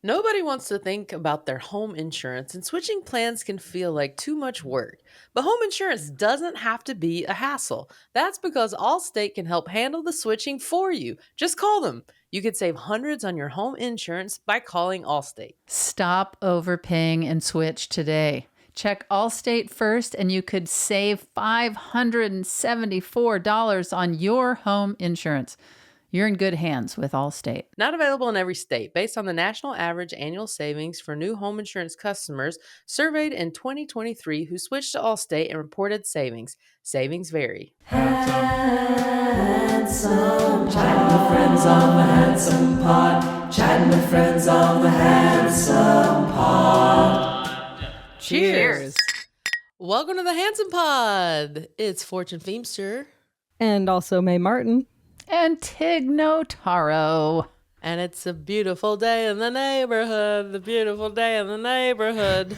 Nobody wants to think about their home insurance, and switching plans can feel like too much work. But home insurance doesn't have to be a hassle. That's because Allstate can help handle the switching for you. Just call them. You could save hundreds on your home insurance by calling Allstate. Stop overpaying and switch today. Check Allstate first, and you could save $574 on your home insurance. You're in good hands with Allstate. Not available in every state. Based on the national average annual savings for new home insurance customers surveyed in 2023 who switched to Allstate and reported savings. Savings vary. Handsome, chatting with friends on the Handsome Pod. Chatting with friends on the Handsome Pod. Cheers. Welcome to the Handsome Pod. It's Fortune Feimster. And also May Martin. And Tig Notaro. And it's a beautiful day in the neighborhood. The beautiful day in the neighborhood.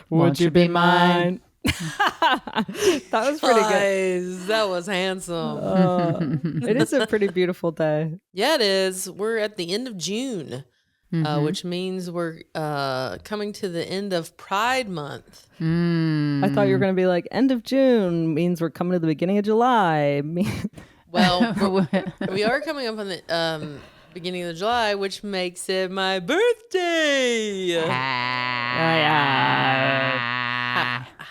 Would you be mine? That was pretty good. That was handsome. It is a pretty beautiful day. Yeah, it is. We're at the end of June, which means we're coming to the end of Pride Month. I thought you were going to be like, end of June means we're coming to the beginning of July. Well, we are coming up on the beginning of July, which makes it my birthday.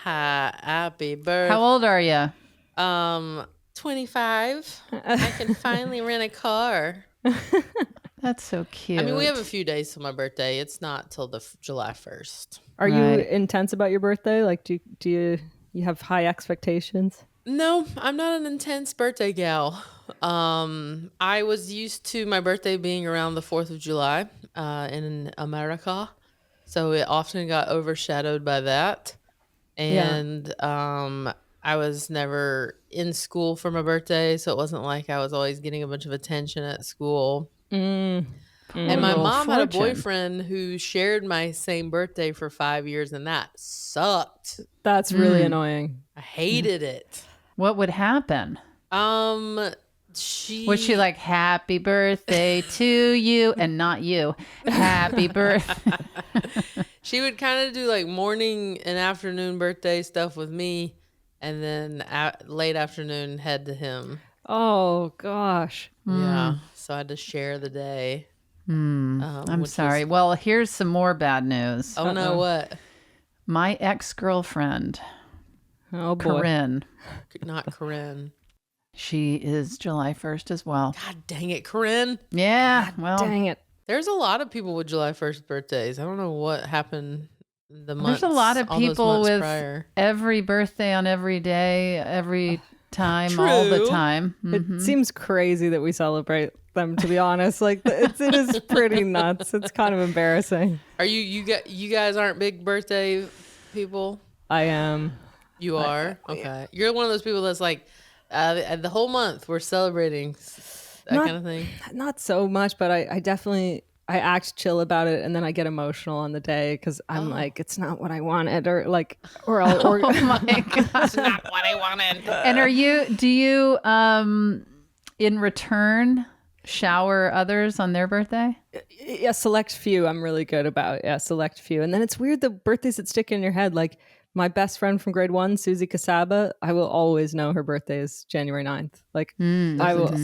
Happy birthday. How old are you? 25. I can finally rent a car. That's so cute. I mean, we have a few days till my birthday. It's not till the July 1st. Are you intense about your birthday? Like, do you have high expectations? No, I'm not an intense birthday gal. I was used to my birthday being around the 4th of July in America. So it often got overshadowed by that. And I was never in school for my birthday. So it wasn't like I was always getting a bunch of attention at school. And my mom had a boyfriend who shared my same birthday for 5 years, and that sucked. That's really annoying. I hated it. What would happen? Was she like, happy birthday to you, and not you? Happy birthday. She would kind of do like morning and afternoon birthday stuff with me, and then late afternoon head to him. Oh, gosh. Yeah. So I had to share the day. I'm sorry. Well, here's some more bad news. Oh, no, what? My ex-girlfriend, Oh, boy. Corinne. Not Corinne. She is July 1st as well. God dang it, Corinne. Yeah. God, well, dang it. There's a lot of people with July 1st birthdays. I don't know what happened the months. There's a lot of people with prior. every birthday on every day, every time, all the time. It seems crazy that we celebrate them, to be honest. Like, it is pretty nuts. It's kind of embarrassing. Are you guys aren't big birthday people? I am. You are? Okay. You're one of those people that's like, the whole month we're celebrating that kind of thing. Not so much, but I definitely, I act chill about it, and then I get emotional on the day because I'm like, it's not what I wanted, or Oh my God. That's not what I wanted. And do you, in return, shower others on their birthday? Yeah, select few I'm really good about. Yeah, select few. And then it's weird, the birthdays that stick in your head. Like, my best friend from grade 1, Susie Casaba, I will always know her birthday is January 9th. Like, I will.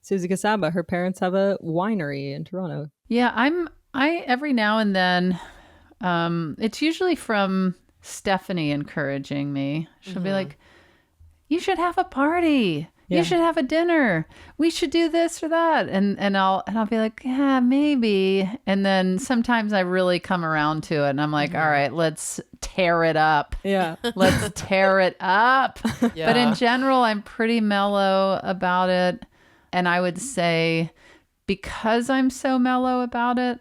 Susie Casaba, her parents have a winery in Toronto. Yeah, I every now and then, it's usually from Stephanie encouraging me. She'll be like, you should have a party. Yeah. You should have a dinner. We should do this or that. And I'll be like, yeah, maybe. And then sometimes I really come around to it, and I'm like, all right, let's tear it up. Yeah. Let's tear it up. Yeah. But in general, I'm pretty mellow about it. And I would say, because I'm so mellow about it,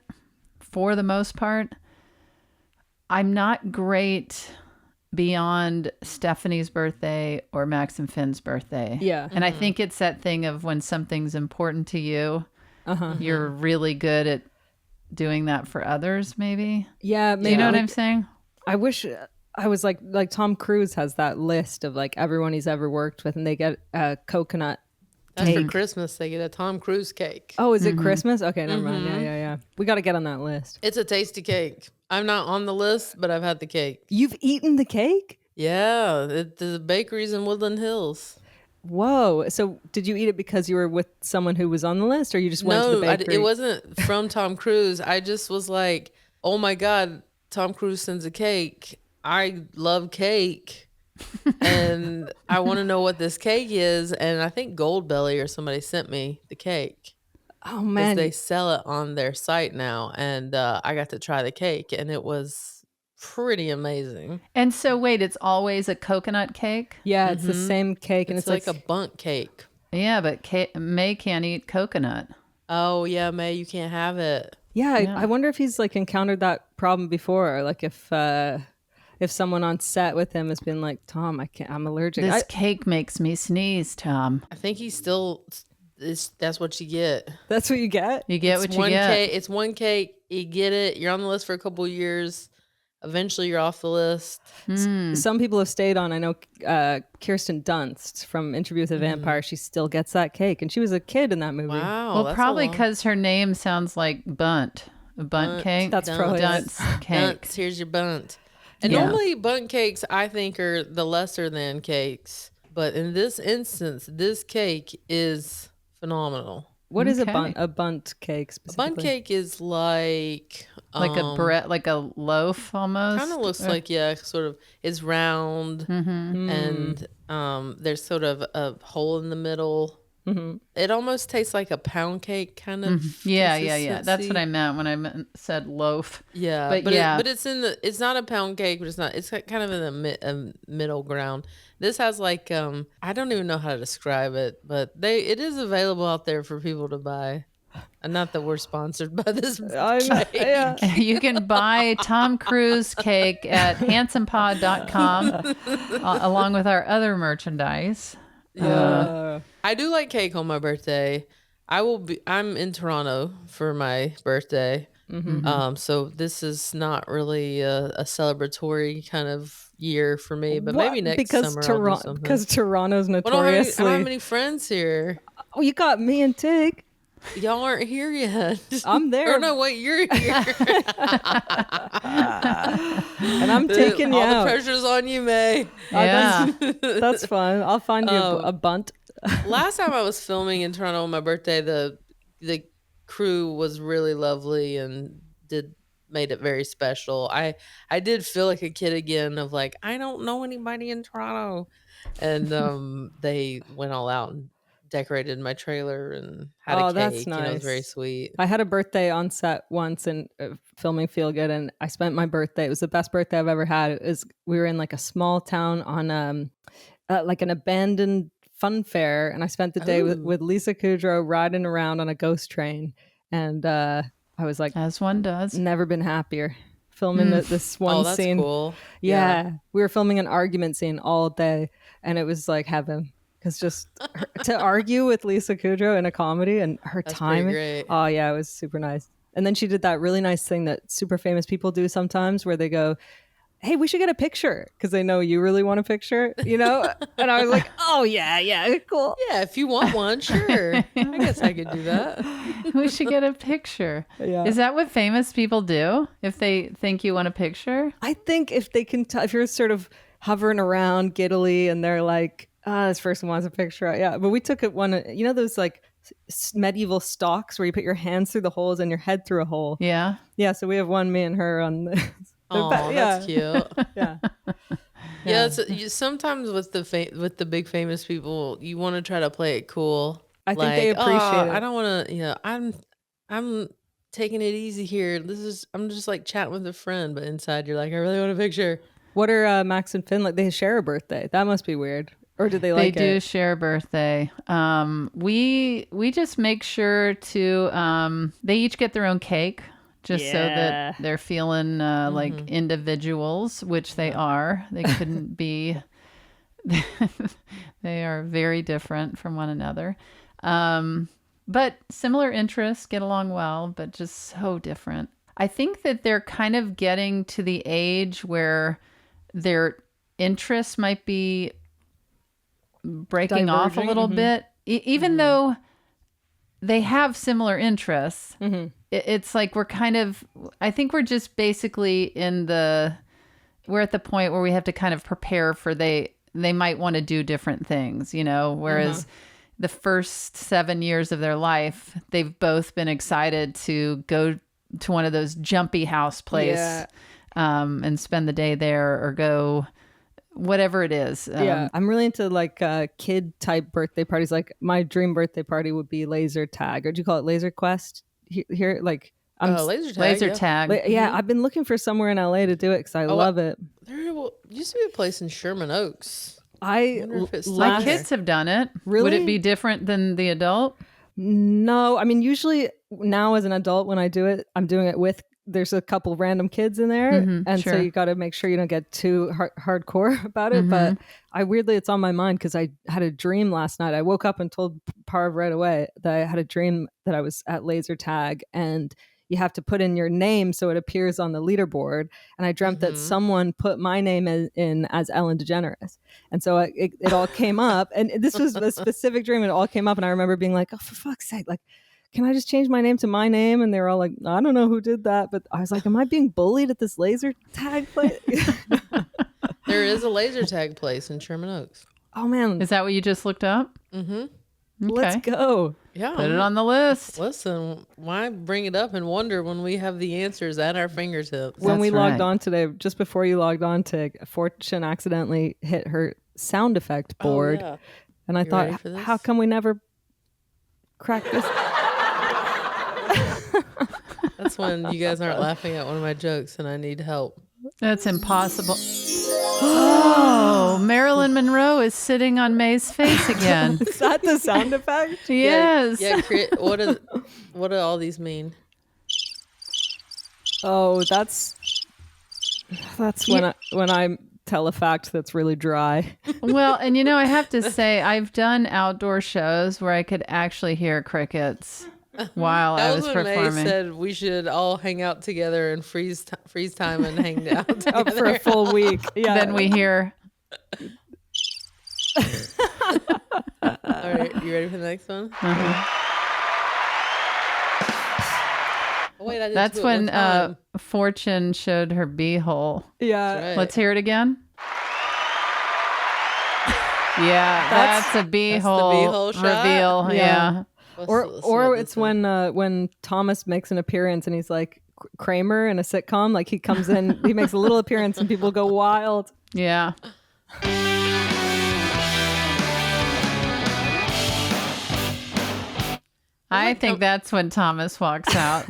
for the most part, I'm not great beyond Stephanie's birthday or Max and Finn's birthday. Yeah. And I think it's that thing of when something's important to you, you're really good at doing that for others, maybe. Yeah. Maybe. Do you know what I'm saying? I wish I was like Tom Cruise has that list of like everyone he's ever worked with, and they get a coconut That's cake. for Christmas. They get a Tom Cruise cake. Oh, is it Christmas? Okay, never mind. Yeah. Yeah. We got to get on that list. It's a tasty cake. I'm not on the list, but I've had the cake. You've eaten the cake? Yeah, the bakery's in Woodland Hills. Whoa. So did you eat it because you were with someone who was on the list, or you just went to the bakery? It wasn't from Tom Cruise. I just was like, oh my God, Tom Cruise sends a cake. I love cake. And I want to know what this cake is. And I think Goldbelly or somebody sent me the cake. Oh, Because man. they sell it on their site now. And I got to try the cake, and it was pretty amazing. And so wait, it's always a coconut cake? Yeah, it's the same cake. And It's like a bundt cake. Yeah, but May can't eat coconut. Oh, yeah, May, you can't have it. Yeah, I wonder if he's like encountered that problem before. Or like if someone on set with him has been like, Tom, I'm allergic. This cake makes me sneeze, Tom. I think he's still... that's what you get. That's what you get? You get what you get. It's one cake. You get it. You're on the list for a couple of years. Eventually, you're off the list. Some people have stayed on. I know Kirsten Dunst from Interview with a Vampire. She still gets that cake, and she was a kid in that movie. Wow. Well, that's probably a long- because her name sounds like bunt. A bunt cake. That's probably Dunce cake. Bundt, here's your bundt. And Yeah. normally, bundt cakes, I think, are the lesser than cakes. But in this instance, this cake is phenomenal. What is Okay. a bundt cake A specifically? bundt cake is like A bread, like a loaf almost. kind of looks like sort of it's round and there's sort of a hole in the middle. It almost tastes like a pound cake kind of. Yeah. That's what consistency. I meant when I said loaf. Yeah, But yeah. but it's it's not a pound cake, but it's kind of in the middle ground. This has like I don't even know how to describe it, but it is available out there for people to buy. And not that we're sponsored by this cake. Yeah. You can buy Tom Cruise cake at handsomepod.com along with our other merchandise. I do like cake on my birthday. I'm in Toronto for my birthday. So this is not really a celebratory kind of year for me, but maybe next summer I'll do something. Because Toronto's I notoriously... don't have many friends here. Oh, you got me and Tig. Y'all aren't here yet. I'm there. Or no, wait, you're here. And I'm taking you All out. the pressure's on you, May. Yeah. That's fun. I'll find you a bunt. Last time I was filming in Toronto on my birthday, the crew was really lovely and made it very special. I did feel like a kid again of like, I don't know anybody in Toronto. And they went all out and decorated my trailer and had a cake. That's And it was very nice. sweet. I had a birthday on set once and filming Feel Good, and I spent my birthday. It was the best birthday I've ever had. We were in like a small town on like an abandoned fun fair, and I spent the day with Lisa Kudrow riding around on a ghost train, and I was like, As one does. never been happier. Filming this one Oh, that's scene. cool. Yeah, we were filming an argument scene all day, and it was like heaven. Because just to argue with Lisa Kudrow in a comedy and her That's timing. pretty great. Oh, yeah, it was super nice. And then she did that really nice thing that super famous people do sometimes where they go, hey, we should get a picture because they know you really want a picture, you know? And I was like, oh, yeah, cool. Yeah, if you want one, sure. I guess I could do that. We should get a picture. Yeah. Is that what famous people do if they think you want a picture? I think if they can, if you're sort of hovering around giddily and they're like, this person wants a picture. Yeah, but we took it one, you know, those like medieval stocks where you put your hands through the holes and your head through a hole. Yeah. Yeah, so we have one, me and her on the. Oh, that's cute. Yeah. Yeah, sometimes with the big famous people, you want to try to play it cool. I think they appreciate it. I don't want to, I'm taking it easy here. I'm just like chatting with a friend, but inside you're like, I really want a picture. What are Max and Finn like? They share a birthday. That must be weird. Or do they like it? They do share a birthday. We just make sure to they each get their own cake just so that they're feeling like individuals, which they are. They couldn't be. They are very different from one another. But similar interests, get along well, but just so different. I think that they're kind of getting to the age where their interests might be breaking off a Diverging, little bit, even though they have similar interests. it's like I think we're just basically we're at the point where we have to kind of prepare for they might want to do different things, whereas the first 7 years of their life, they've both been excited to go to one of those jumpy house place and spend the day there or go whatever it is. I'm really into like kid type birthday parties. Like my dream birthday party would be laser tag, or do you call it laser quest here? Like laser tag. I've been looking for somewhere in LA to do it because I love it. There used to be a place in Sherman Oaks. My kids have done it. Really? Would it be different than the adult? No, I mean, usually now as an adult, when I do it, I'm doing it with, there's a couple random kids in there. And so you got to make sure you don't get too hardcore about it. But it's on my mind because I had a dream last night. I woke up and told Parv right away that I had a dream that I was at laser tag, and you have to put in your name so it appears on the leaderboard. And I dreamt that someone put my name in as Ellen DeGeneres. And so it all came up. And this was a specific dream. It all came up. And I remember being like, oh, for fuck's sake, like, can I just change my name to my name? And they were all like, I don't know who did that. But I was like, am I being bullied at this laser tag place? There is a laser tag place in Sherman Oaks. Oh, man. Is that what you just looked up? Mm-hmm. Okay. Let's go. Yeah. Put it on the list. Listen, why bring it up and wonder when we have the answers at our fingertips? When we logged on today, just before you logged on, Tig, Fortune accidentally hit her sound effect board. Oh, yeah. And I thought, how come we never crack this? That's when you guys aren't laughing at one of my jokes and I need help. That's impossible. Oh, Marilyn Monroe is sitting on May's face again. Is that the sound effect? Yes. Yeah. What do all these mean? Oh, that's when I tell a fact that's really dry. Well, and I have to say, I've done outdoor shows where I could actually hear crickets while I was when performing. May said we should all hang out together and freeze time and hang out together. Up for a full week. Yeah. Then we hear. All right, you ready for the next one? Oh, wait, I did That's do it when one time. Fortune showed her beehole. Yeah. Right. Let's hear it again. Yeah, that's a beehole beehole shot? reveal. Yeah. Or it's when Thomas makes an appearance and he's like Kramer in a sitcom. Like he comes in, he makes a little appearance and people go wild. Yeah. I think that's when Thomas walks out.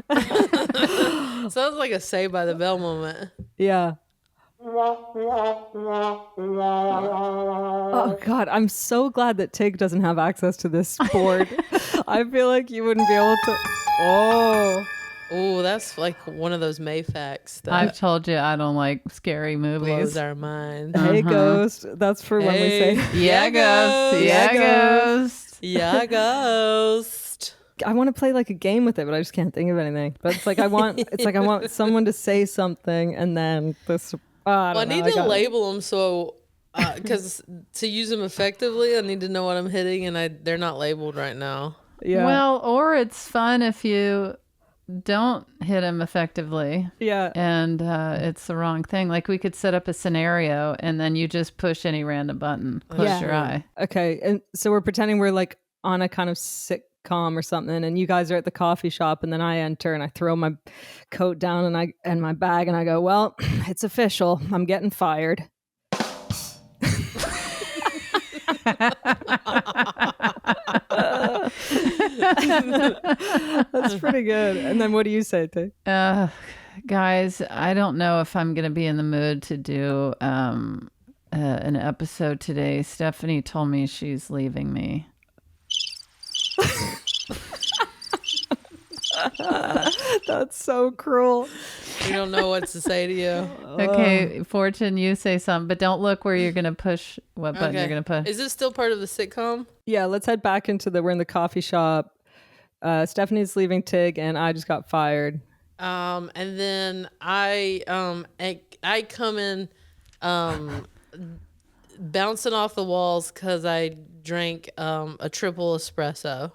Sounds like a Saved by the Bell moment. Yeah. Oh God, I'm so glad that Tig doesn't have access to this board. I feel like you wouldn't be able to. Oh, that's like one of those May facts that I've told you I don't like scary movies. blows our mind. Hey Ghost, that's for when we say Yeah, ghost. Yeah, ghost. Yeah, ghost. I want to play like a game with it, but I just can't think of anything. But it's like I want someone to say something and then this. I need to label them so because to use them effectively, I need to know what I'm hitting, and they're not labeled right now. Yeah. Well, or it's fun if you don't hit them effectively. Yeah. And it's the wrong thing. Like we could set up a scenario and then you just push any random button. Close your eye. Okay. And so we're pretending we're like on a kind of sitcom or something, and you guys are at the coffee shop, and then I enter and I throw my coat down and my bag and I go, well, it's official. I'm getting fired. That's pretty good. And then what do you say, Tay? Guys, I don't know if I'm going to be in the mood to do an episode today. Stephanie told me she's leaving me. That's so cruel. We don't know what to say to you. Okay, Fortune, you say something, but don't look where you're going to push, what button you're going to push. Is this still part of the sitcom? Yeah, let's head back into we're in the coffee shop. Stephanie's leaving Tig and I just got fired. And then I come in bouncing off the walls because I drank a triple espresso.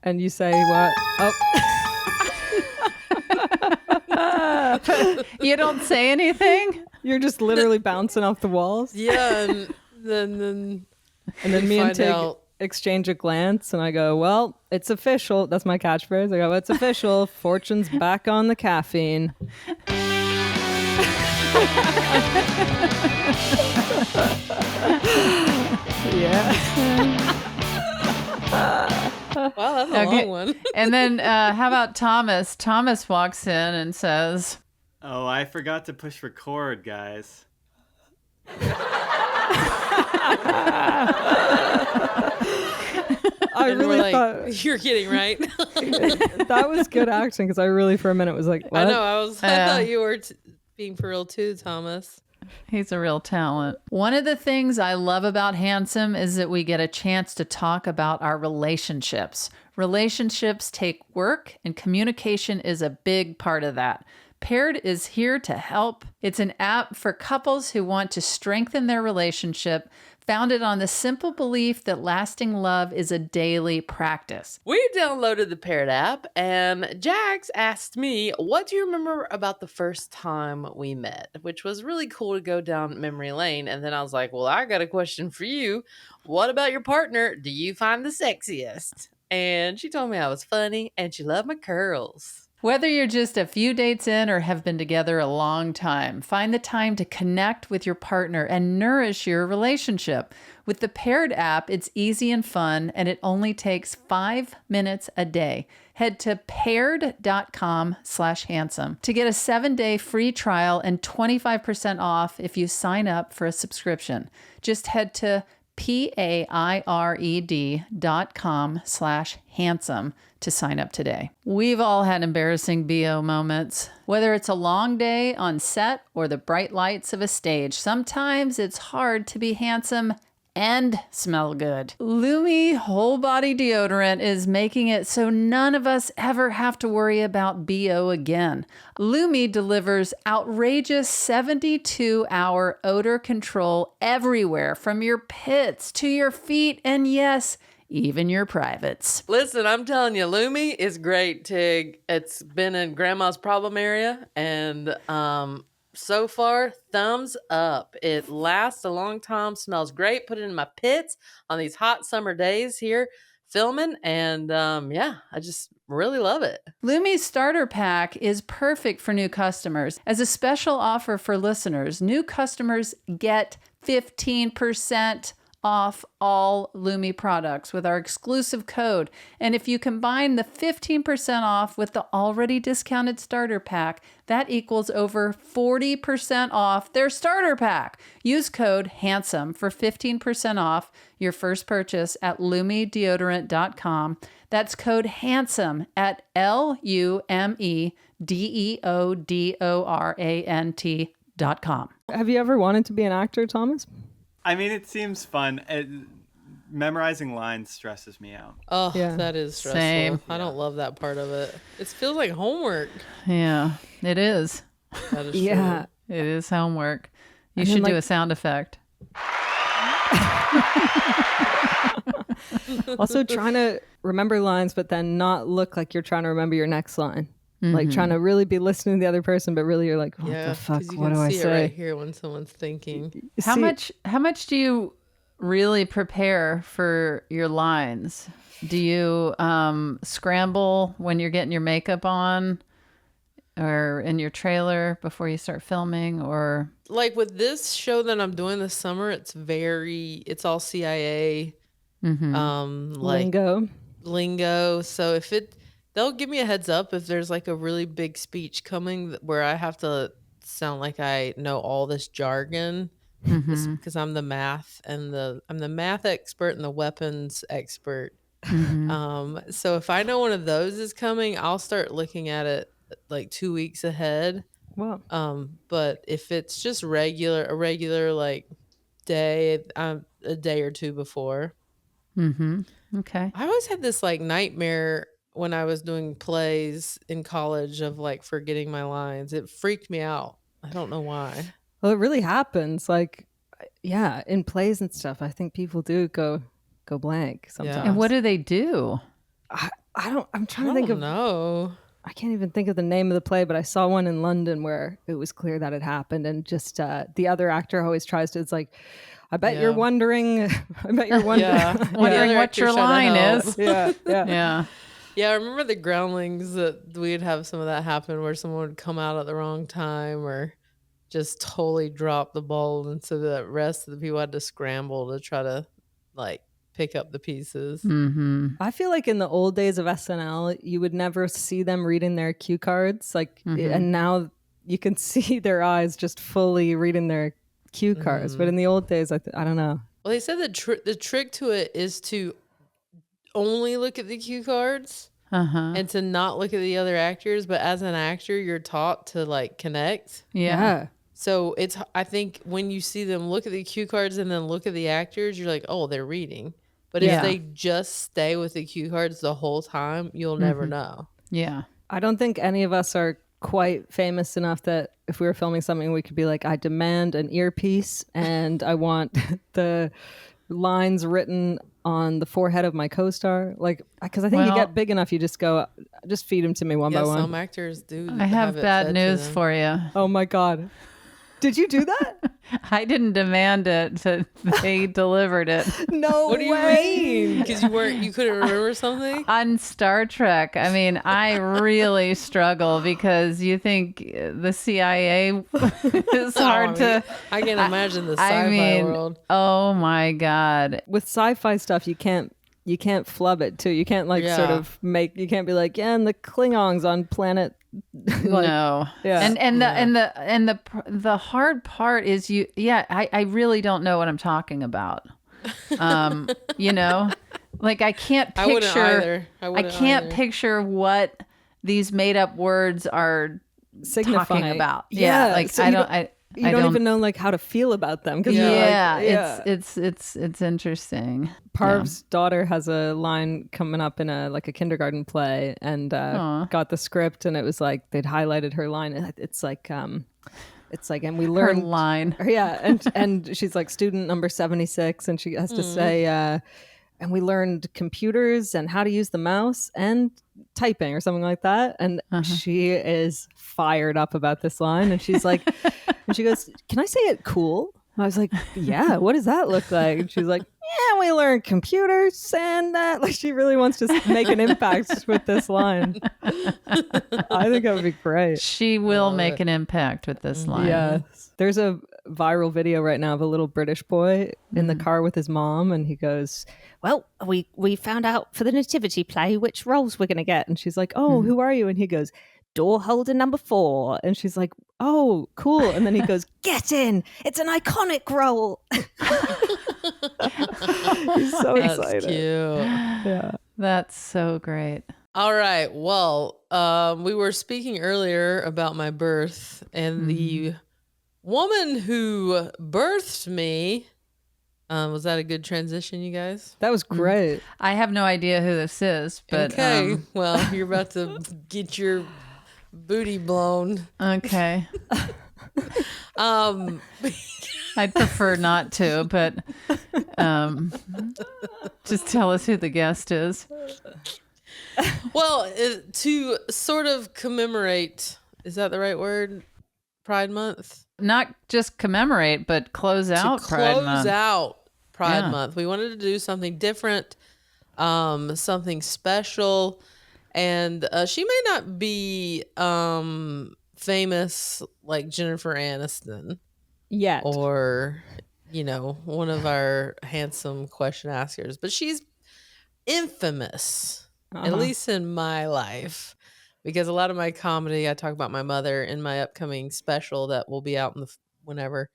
And you say what? Oh. You don't say anything? You're just literally bouncing off the walls. Yeah, and then And then we me and find Tig out. exchange a glance, and I go, well, it's official. That's my catchphrase. I go, it's official. Fortune's back on the caffeine. Yeah. Wow, that's a long one. And then how about Thomas? Thomas walks in and says, Oh, I forgot to push record, guys. I And we're really like, thought you're kidding, right? that was good acting because I really for a minute was like, what? I know. I thought you were being for real too, Thomas. he's a real talent. One of the things I love about Handsome is that we get a chance to talk about our relationships. Relationships take work, and communication is a big part of that. Paired is here to help. It's an app for couples who want to strengthen their relationship, founded on the simple belief that lasting love is a daily practice. We downloaded the Paired app, and Jax asked me, what do you remember about the first time we met? Which was really cool to go down memory lane. And then I was like, well, I got a question for you. What about your partner? Do you find the sexiest? And she told me I was funny, and she loved my curls. Whether you're just a few dates in or have been together a long time, find the time to connect with your partner and nourish your relationship. With the Paired app, it's easy and fun, and it only takes 5 minutes a day. Head to paired.com/handsome to get a 7-day free trial and 25% off if you sign up for a subscription. Just head to paired.com/handsome to sign up today. We've all had embarrassing BO moments. Whether it's a long day on set or the bright lights of a stage, sometimes it's hard to be handsome and smell good. Lumi whole body deodorant is making it so none of us ever have to worry about BO again. Lumi delivers outrageous 72-hour odor control everywhere, from your pits to your feet, and yes, even your privates. Listen, I'm telling you, Lumi is great, Tig. It's been in Grandma's problem area, and so far, thumbs up. It lasts a long time, smells great. Put it in my pits on these hot summer days here filming, and yeah, I just really love it. Lumi's starter pack is perfect for new customers. As a special offer for listeners, new customers get 15% off all Lumi products with our exclusive code. And if you combine the 15% off with the already discounted starter pack, that equals over 40% off their starter pack. Use code HANDSOME for 15% off your first purchase at lumideodorant.com. That's code HANDSOME at LUMEDEODORANT.com. Have you ever wanted to be an actor, Thomas? I mean, it seems fun. Memorizing lines stresses me out. Oh, Yeah. that is stressful. Same. I don't love that part of it. It feels like homework. Yeah, it is. That is Yeah. true. It is homework. You And should then, do a sound effect. Also trying to remember lines, but then not look like you're trying to remember your next line. Like trying to really be listening to the other person, but really you're like, what Yeah, the fuck? 'cause you What can do I see it say? right here when someone's thinking. How See, much do you really prepare for your lines? Do you scramble when you're getting your makeup on or in your trailer before you start filming, or Like with this show that I'm doing this summer, it's all CIA, like lingo. So they'll give me a heads up if there's like a really big speech coming where I have to sound like I know all this jargon, because I'm the math expert and the weapons expert. So if I know one of those is coming, I'll start looking at it like 2 weeks ahead. Wow. But if it's just a regular like day, a day or two before. okay. I always had this like nightmare when I was doing plays in college of like forgetting my lines. It freaked me out. I don't know why. Well, it really happens. Like, yeah, in plays and stuff, I think people do go blank sometimes. And what do they do? I'm trying to I think don't of know. I can't even think of the name of the play, but I saw one in London where it was clear that it happened. And just the other actor always tries to, it's like, I bet you're wondering. I bet you're wondering. Wondering what your line is. Yeah. Yeah. Yeah, I remember the Groundlings that we'd have some of that happen where someone would come out at the wrong time or just totally drop the ball. And so the rest of the people had to scramble to try to like pick up the pieces. Mm-hmm. I feel like in the old days of SNL, you would never see them reading their cue cards. Like, and now you can see their eyes just fully reading their cue cards. But in the old days, I don't know. Well, they said the trick to it is to only look at the cue cards and to not look at the other actors. But as an actor, you're taught to like connect. Yeah. So I think when you see them look at the cue cards and then look at the actors, you're like, oh, they're reading. But if they just stay with the cue cards the whole time, you'll never know. Yeah. I don't think any of us are quite famous enough that if we were filming something, we could be like, I demand an earpiece and I want the lines written on the forehead of my co-star. Like, because I think you get big enough, you just go, just feed them to me one by one. Some actors do. I have bad news for you. Oh my God. Did you do that? I didn't demand it. They delivered it. No What do you mean? Because you couldn't remember something? On Star Trek, I mean, I really struggle because you think the CIA is hard to... I can imagine the sci-fi world. Oh my God. With sci-fi stuff, you can't flub it too. You can't sort of you can't be like, and the Klingons on planet no. Yeah. And the hard part is I really don't know what I'm talking about. You know, like I can't picture I can't picture what these made up words are signifying talking about. Yeah. Like so you don't even know like how to feel about them. It's interesting. Parv's daughter has a line coming up in a kindergarten play, and got the script, and it was like they'd highlighted her line. It's like, and we learned her line. Yeah, and she's like student number 76, and she has to say, and we learned computers and how to use the mouse and typing or something like that. And she is fired up about this line, and she's like, and she goes, "Can I say it cool?" I was like, "Yeah, what does that look like?" And she's like, "Yeah, we learned computers and that." Like, she really wants to make an impact with this line. I think that would be great. She will make an impact with this line. Yes. There's a viral video right now of a little British boy in the car with his mom, and he goes, "Well, we found out for the nativity play which roles we're going to get." And she's like, "Oh, who are you?" And he goes, "Door holder number 4." And she's like, "Oh, cool." And then he goes, "Get in. It's an iconic role." He's so excited. Cute. Yeah. That's so great. All right. Well, we were speaking earlier about my birth, and the woman who birthed me, was that a good transition, you guys? That was great. I have no idea who this is, but okay. Well, you're about to get your booty blown. Okay. I'd prefer not to, but just tell us who the guest is. Well, to sort of commemorate, is that the right word? Pride Month? Not just commemorate, but close out Pride Month. Close out Pride Month. We wanted to do something different, something special. And she may not be famous like Jennifer Aniston Yet. or, one of our handsome question askers, but she's infamous, at least in my life, because a lot of my comedy, I talk about my mother in my upcoming special that will be out whenever.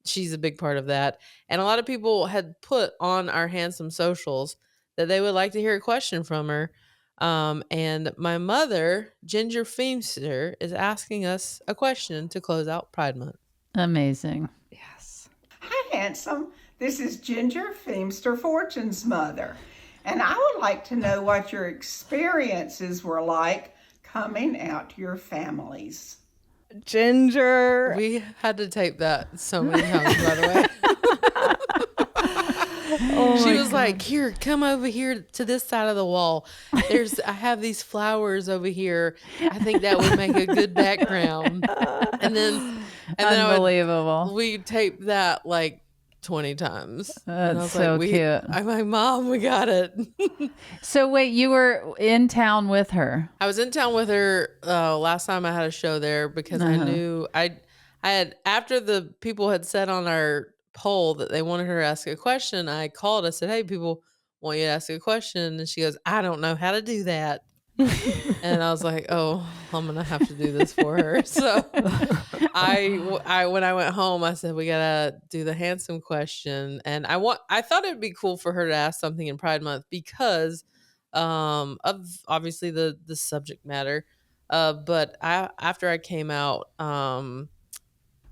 She's a big part of that. And a lot of people had put on our handsome socials that they would like to hear a question from her. And my mother, Ginger Feimster, is asking us a question to close out Pride Month. Amazing. Yes. Hi, handsome. This is Ginger Feimster, Fortune's mother. And I would like to know what your experiences were like coming out to your families. Ginger. We had to tape that so many times, by the way. Oh She my was like, "Here, come over here to this side of the wall. I have these flowers over here. I think that would make a good background." And then, Unbelievable. we taped that like 20 times. And I That's was like, so cute. I'm like, Mom, we got it. So wait, you were in town with her. I was in town with her last time I had a show there because I knew I had, after the people had said on our poll that they wanted her to ask a question, I called. I said, "Hey, people want you to ask a question." And she goes, "I don't know how to do that." And I was like, "Oh, I'm gonna have to do this for her." So when I went home, I said, "We gotta do the handsome question." And I thought it'd be cool for her to ask something in Pride Month because of obviously the subject matter. But after I came out,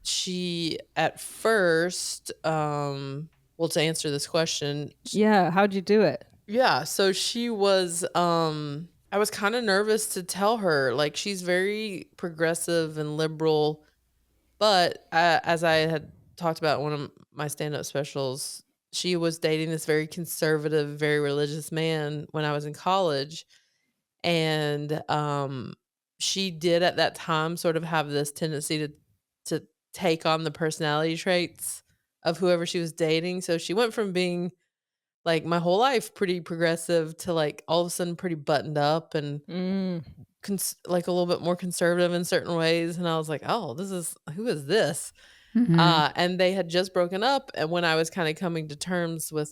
she at first, well, to answer this question, Yeah, how'd you do it? yeah, so she was I was kind of nervous to tell her. Like, she's very progressive and liberal, but as I had talked about in one of my stand-up specials, she was dating this very conservative, very religious man when I was in college. And she did at that time sort of have this tendency to take on the personality traits of whoever she was dating. So she went from being like my whole life pretty progressive to like all of a sudden pretty buttoned up and like a little bit more conservative in certain ways. And I was like, "Oh, who is this?" And they had just broken up, and when I was kind of coming to terms with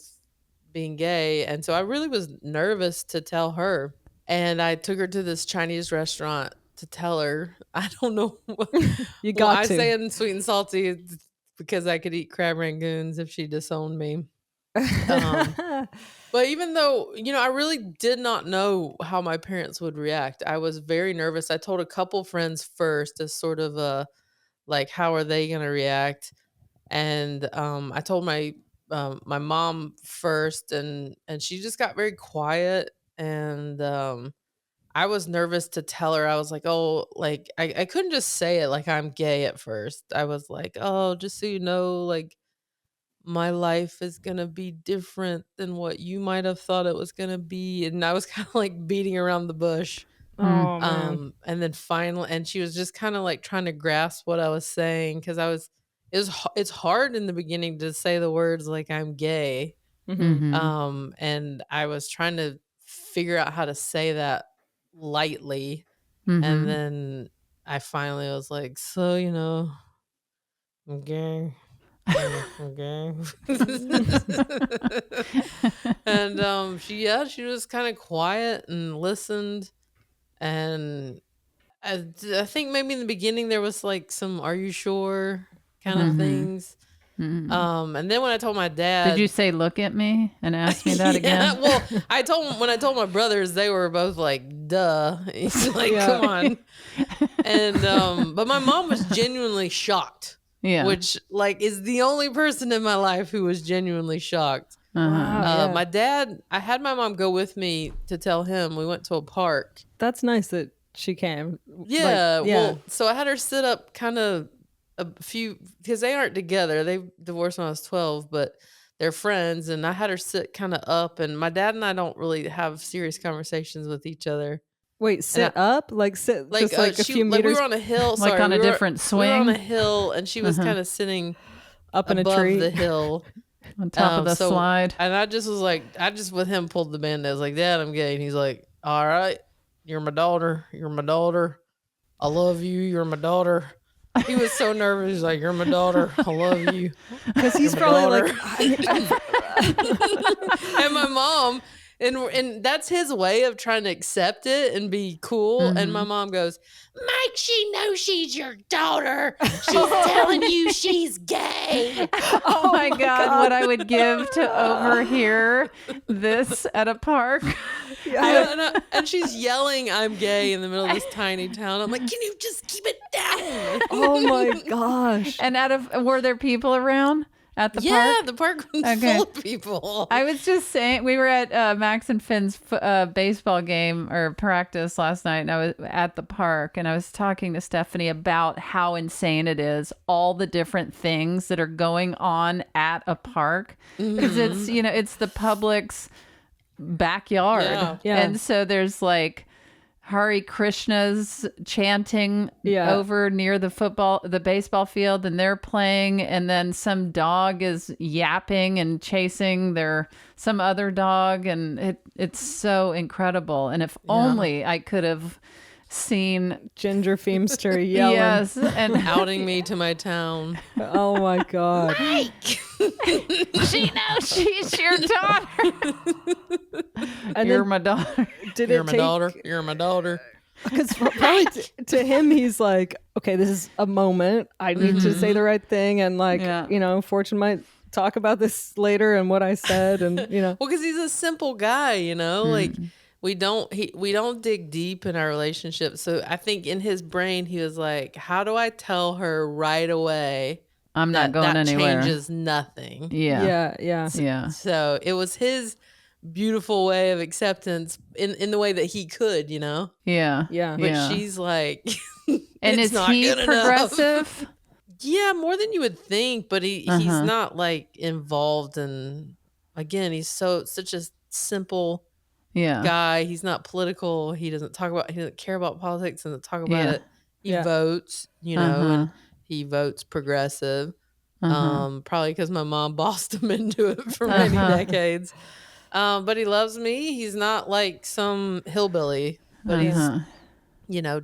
being gay, and so I really was nervous to tell her. And I took her to this Chinese restaurant to tell her. I don't know. You Well, got I to. say in sweet and salty because I could eat crab rangoons if she disowned me. But even though, I really did not know how my parents would react. I was very nervous. I told a couple friends first as sort of a, like, how are they going to react? And I told my mom first, and she just got very quiet. And I was nervous to tell her. I was like, "Oh, like I couldn't just say it like I'm gay at first. I was like, "Oh, just so you know, like my life is gonna be different than what you might have thought it was gonna be." And I was kind of like beating around the bush. Oh man. And then finally, and she was just kind of like trying to grasp what I was saying because it's hard in the beginning to say the words like I'm gay. And I was trying to figure out how to say that lightly. And then I finally was like, "So, I'm gay. I'm gay." And she was kind of quiet and listened. And I think maybe in the beginning there was like some "Are you sure?" kind of things. And then when I told my dad, Did you say "look at me" and ask me that again? Well, when I told my brothers, they were both like, "Duh." He's like, "Come on." And but my mom was genuinely shocked. Yeah. Which like is the only person in my life who was genuinely shocked. Wow, yeah. My dad, I had my mom go with me to tell him. We went to a park. That's nice that she came. Yeah, Like, well, so I had her sit up kind of a few because they aren't together. They divorced when I was 12, but they're friends. And I had her sit kind of up. And my dad and I don't really have serious conversations with each other. Wait, sit up? Like sit Like just like a few like we meters were on a hill, Like sorry, on a we were- different We were on swing? a hill, and she was kind of sitting up in a above tree. the hill. On top of the So- slide. And I just was like, with him pulled the band. I was like, "Dad, I'm gay." And he's like, "All right, you're my daughter. You're my daughter. I love you. You're my daughter." He was so nervous. He's like, "You're my daughter. I love you." Because he's You're my probably daughter. And my mom, and that's his way of trying to accept it and be cool. And my mom goes, "Make she know she's your daughter. She's telling you she's gay." Oh my God, what I would give to overhear this at a park. And she's yelling, "I'm gay," in the middle of this tiny town. I'm like, "Can you just keep it down?" Oh my gosh. And were there people around at the Yeah, park? the park was Okay. full of people. I was just saying, we were at Max and Finn's baseball game or practice last night, and I was at the park, and I was talking to Stephanie about how insane it is, all the different things that are going on at a park, because it's, you know, it's the public's backyard. Yeah. Yeah. And so there's like Hare Krishna's chanting over near the baseball field, and they're playing, and then some dog is yapping and chasing some other dog, and it's so incredible. And if only I could have seen Ginger Feimster yelling. yes, and Outing me to my town. Oh my God. she knows she's your daughter. And You're then my daughter. did You're it my take, daughter. You're my daughter. because probably to him, he's like, okay, this is a moment. I need to say the right thing. And like, Yeah. you know, Fortune might talk about this later and what I said. And, you know, Well, because he's a simple guy, you know, like we don't dig deep in our relationship. So I think in his brain, he was like, how do I tell her right away I'm not going that anywhere. changes nothing? Yeah. yeah. So it was his beautiful way of acceptance in the way that he could, you know. Yeah. Yeah. But she's like, and it's is not he good enough. progressive? Yeah, more than you would think, but he's not like involved in. Again, he's such a simple Yeah. guy. He's not political. He doesn't care about politics, doesn't talk about Yeah. it. He votes, you know, and he votes progressive. Probably because my mom bossed him into it for many decades. But he loves me. He's not like some hillbilly, but he's, you know,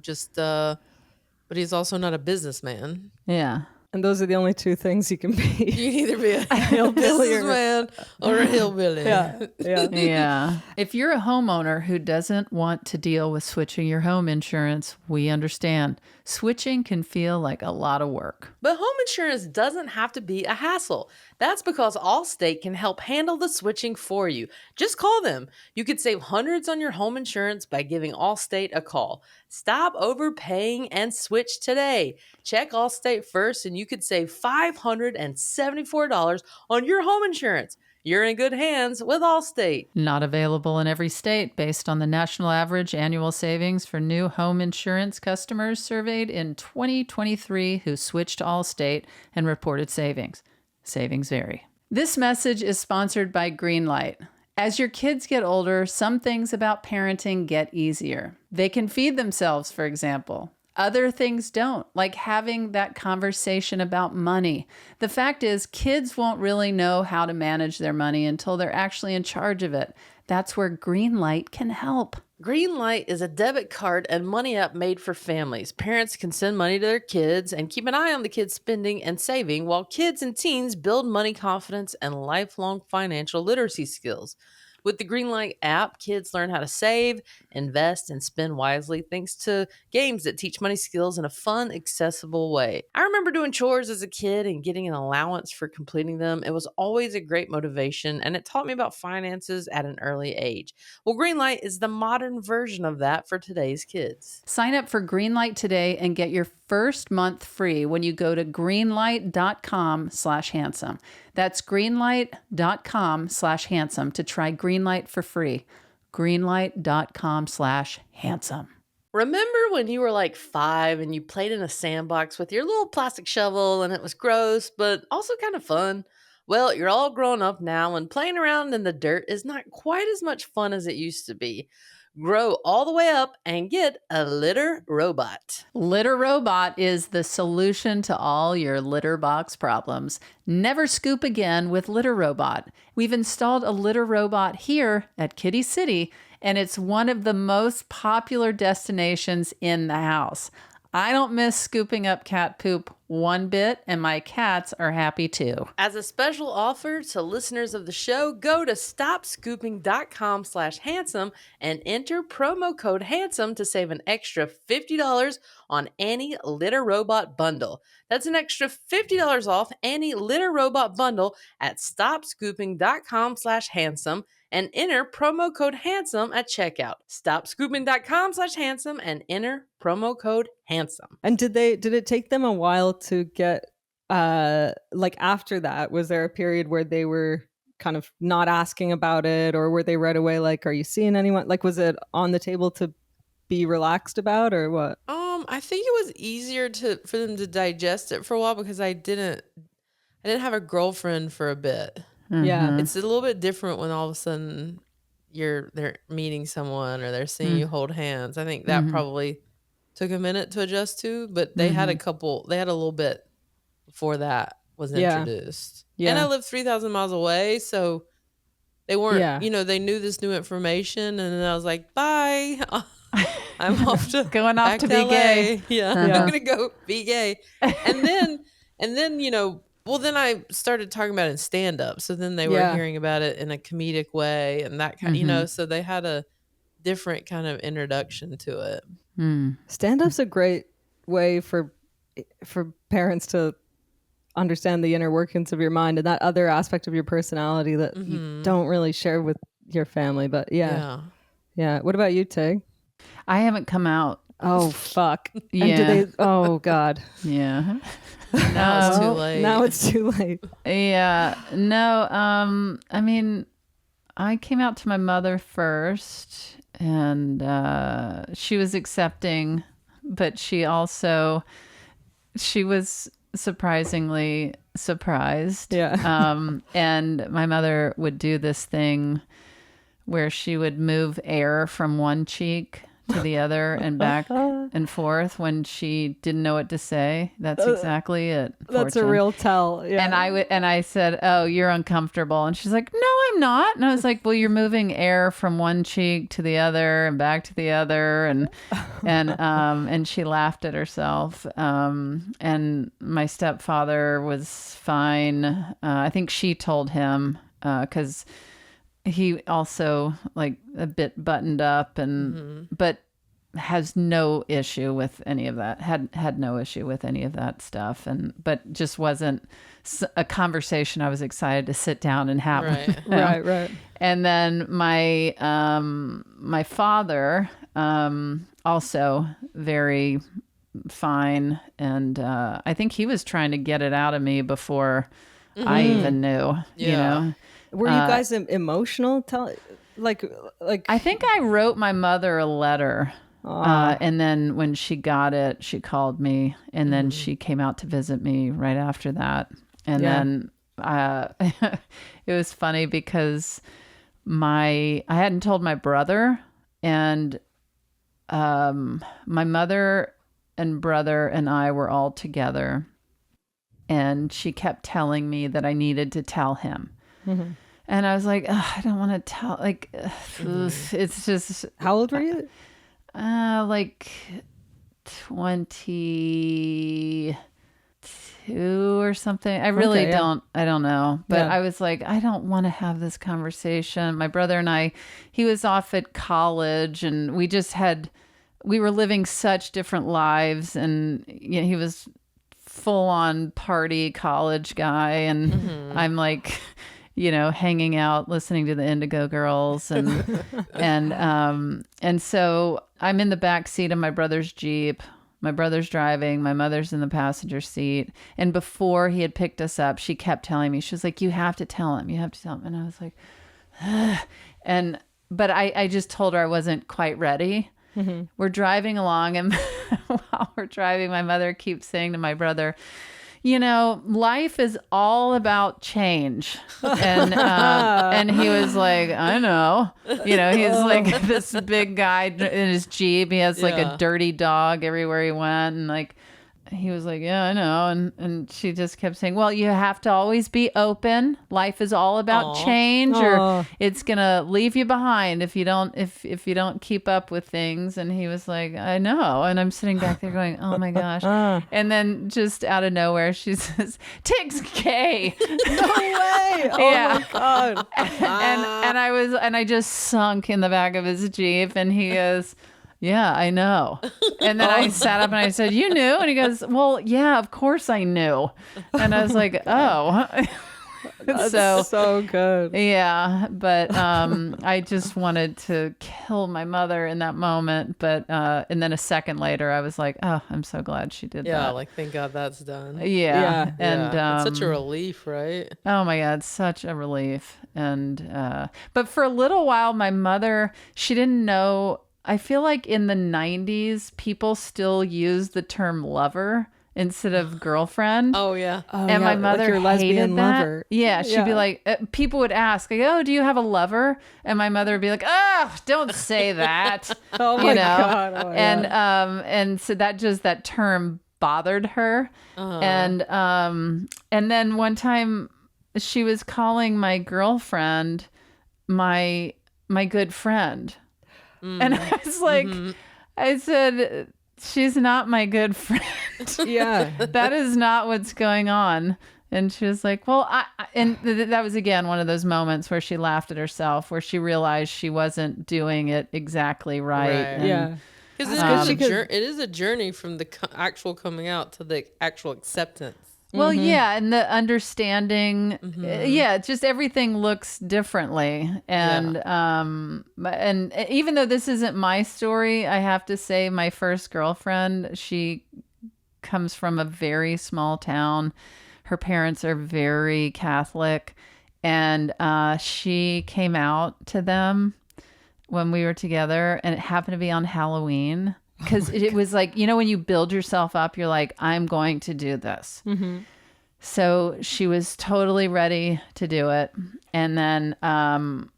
but he's also not a businessman. Yeah. And those are the only two things you can be. You can either be a hillbilly or- businessman or a hillbilly. Yeah. Yeah. If you're a homeowner who doesn't want to deal with switching your home insurance, we understand. Switching can feel like a lot of work. But home insurance doesn't have to be a hassle. That's because Allstate can help handle the switching for you. Just call them. You could save hundreds on your home insurance by giving Allstate a call. Stop overpaying and switch today. Check Allstate first and you could save $574 on your home insurance. You're in good hands with Allstate. Not available in every state based on the national average annual savings for new home insurance customers surveyed in 2023 who switched to Allstate and reported savings. Savings vary. This message is sponsored by Greenlight. As your kids get older, some things about parenting get easier. They can feed themselves, for example. Other things don't, like having that conversation about money. The fact is, kids won't really know how to manage their money until they're actually in charge of it. That's where Greenlight can help. Greenlight is a debit card and money app made for families. Parents can send money to their kids and keep an eye on the kids' spending and saving while kids and teens build money confidence and lifelong financial literacy skills. With the Greenlight app, kids learn how to save, invest, and spend wisely thanks to games that teach money skills in a fun, accessible way. I remember doing chores as a kid and getting an allowance for completing them. It was always a great motivation, and it taught me about finances at an early age. Well, Greenlight is the modern version of that for today's kids. Sign up for Greenlight today and get your first month free when you go to greenlight.com/handsome. That's greenlight.com/handsome to try Greenlight for free. Greenlight.com/handsome. Remember when you were like 5 and you played in a sandbox with your little plastic shovel and it was gross, but also kind of fun? Well, you're all grown up now and playing around in the dirt is not quite as much fun as it used to be. Grow all the way up and get a litter robot. Litter Robot is the solution to all your litter box problems. Never scoop again with Litter Robot. We've installed a litter robot here at Kitty City, and it's one of the most popular destinations in the house. I don't miss scooping up cat poop one bit, and my cats are happy too. As a special offer to listeners of the show, go to stopscooping.com/handsome and enter promo code handsome to save an extra $50 on any litter robot bundle. That's an extra $50 off any litter robot bundle at stopscooping.com/handsome and enter promo code handsome at checkout. Stopscooping.com/handsome and enter promo code handsome. And did it take them a while to get like after that, was there a period where they were kind of not asking about it, or were they right away like, are you seeing anyone? Like, was it on the table to be relaxed about, or what? I think it was easier for them to digest it for a while because I didn't have a girlfriend for a bit. Yeah. It's a little bit different when all of a sudden they're meeting someone or they're seeing you hold hands. I think that probably took a minute to adjust to, but they had a little bit before that was introduced. And I lived 3,000 miles away, so they weren't, they knew this new information, and then I was like, bye. I'm off to going off back to be LA. gay. Yeah, I'm gonna go be gay. And then then I started talking about it in stand up. So then they were hearing about it in a comedic way and that kind, so they had a different kind of introduction to it. Stand up's a great way for parents to understand the inner workings of your mind and that other aspect of your personality that you don't really share with your family. But yeah. What about you, Tig? I haven't come out. Oh fuck. Yeah. And do they? Oh god. Yeah. Now it's too late. Now it's too late. Yeah. No. I mean, I came out to my mother first, and she was accepting, but she was surprisingly surprised. Yeah. And my mother would do this thing where she would move air from one cheek to the other and back and forth when she didn't know what to say. That's exactly it. That's a real tell. Yeah. And I said, "Oh, you're uncomfortable." And she's like, "No, I'm not." And I was like, "Well, you're moving air from one cheek to the other and back to the other." And she laughed at herself. And my stepfather was fine. I think she told him, 'cause he also like a bit buttoned up but has no issue with any of that. Had no issue with any of that stuff, but just wasn't a conversation I was excited to sit down and have. Right. And then my father also very fine, and I think he was trying to get it out of me before I even knew. You know. Were you guys emotional? Like I think I wrote my mother a letter, and then when she got it, she called me, and then she came out to visit me right after that. And then it was funny because I hadn't told my brother, and my mother and brother and I were all together, and she kept telling me that I needed to tell him. And I was like, I don't want to tell. Like, it's just. How old were you? Like 22 or something. I really don't. I don't know. But I was like, I don't want to have this conversation. My brother and I, he was off at college, and we were living such different lives, and he was full on party college guy, and I'm like, hanging out, listening to the Indigo Girls, and and so I'm in the back seat of my brother's Jeep. My brother's driving. My mother's in the passenger seat. And before he had picked us up, she kept telling me, she was like, "You have to tell him. You have to tell him." And I was like, but I just told her I wasn't quite ready. We're driving along, and while we're driving, my mother keeps saying to my brother, life is all about change. And he was like, I know. He's like this big guy in his Jeep. He has like a dirty dog everywhere he went. And like, he was like, yeah, I know. And she just kept saying, well, you have to always be open. Life is all about change, or it's going to leave you behind if you don't keep up with things. And he was like, I know. And I'm sitting back there going, oh my gosh. And then just out of nowhere, she says, Tig's gay. No way. Oh my God. And I just sunk in the back of his Jeep, and he goes, yeah, I know. And then I sat up and I said, you knew? And he goes, well, yeah, of course I knew. And I was like, oh. That's so good. Yeah, but I just wanted to kill my mother in that moment. But and then a second later, I was like, oh, I'm so glad she did Yeah, that. like thank God that's done. Yeah, and Yeah, it's such a relief, right? oh my God, such a relief. And but for a little while, my mother, she didn't know. I feel like in the 90s, people still use the term lover instead of girlfriend. Oh yeah. Oh, And yeah, my mother like your lesbian hated that. lover. Yeah, she'd be like, people would ask, like, "Oh, do you have a lover?" And my mother would be like, "Oh, don't say that." Oh my God. Oh my and God. and so that term bothered her. And then one time she was calling my girlfriend my good friend. And I was like, I said, she's not my good friend. Yeah. That is not what's going on. And she was like, well, that was again one of those moments where she laughed at herself, where she realized she wasn't doing it exactly right. And, Yeah. Because it is a journey from the actual coming out to the actual acceptance. Well, yeah, and the understanding, yeah, just everything looks differently, and and even though this isn't my story, I have to say my first girlfriend, she comes from a very small town. Her parents are very Catholic, and she came out to them when we were together, and it happened to be on Halloween. Because it was like, you know, when you build yourself up, you're like, I'm going to do this. So she was totally ready to do it. And then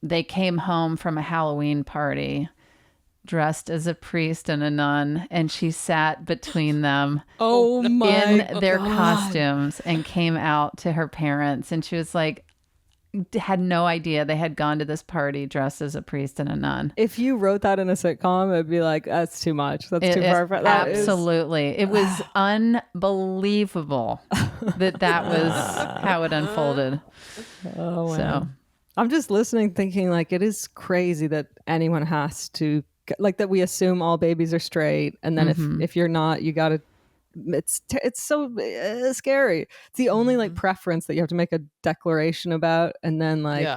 they came home from a Halloween party dressed as a priest and a nun. And she sat between them in their costumes and came out to her parents. And she was like, had no idea they had gone to this party dressed as a priest and a nun. If you wrote that in a sitcom, it'd be like, that's too much. That's too far. Absolutely. It was unbelievable that was how it unfolded. Oh, wow. So I'm just listening, thinking like, it is crazy that anyone has to, like, that we assume all babies are straight. And then if you're not, you got to, it's so scary. It's the only like preference that you have to make a declaration about, and then like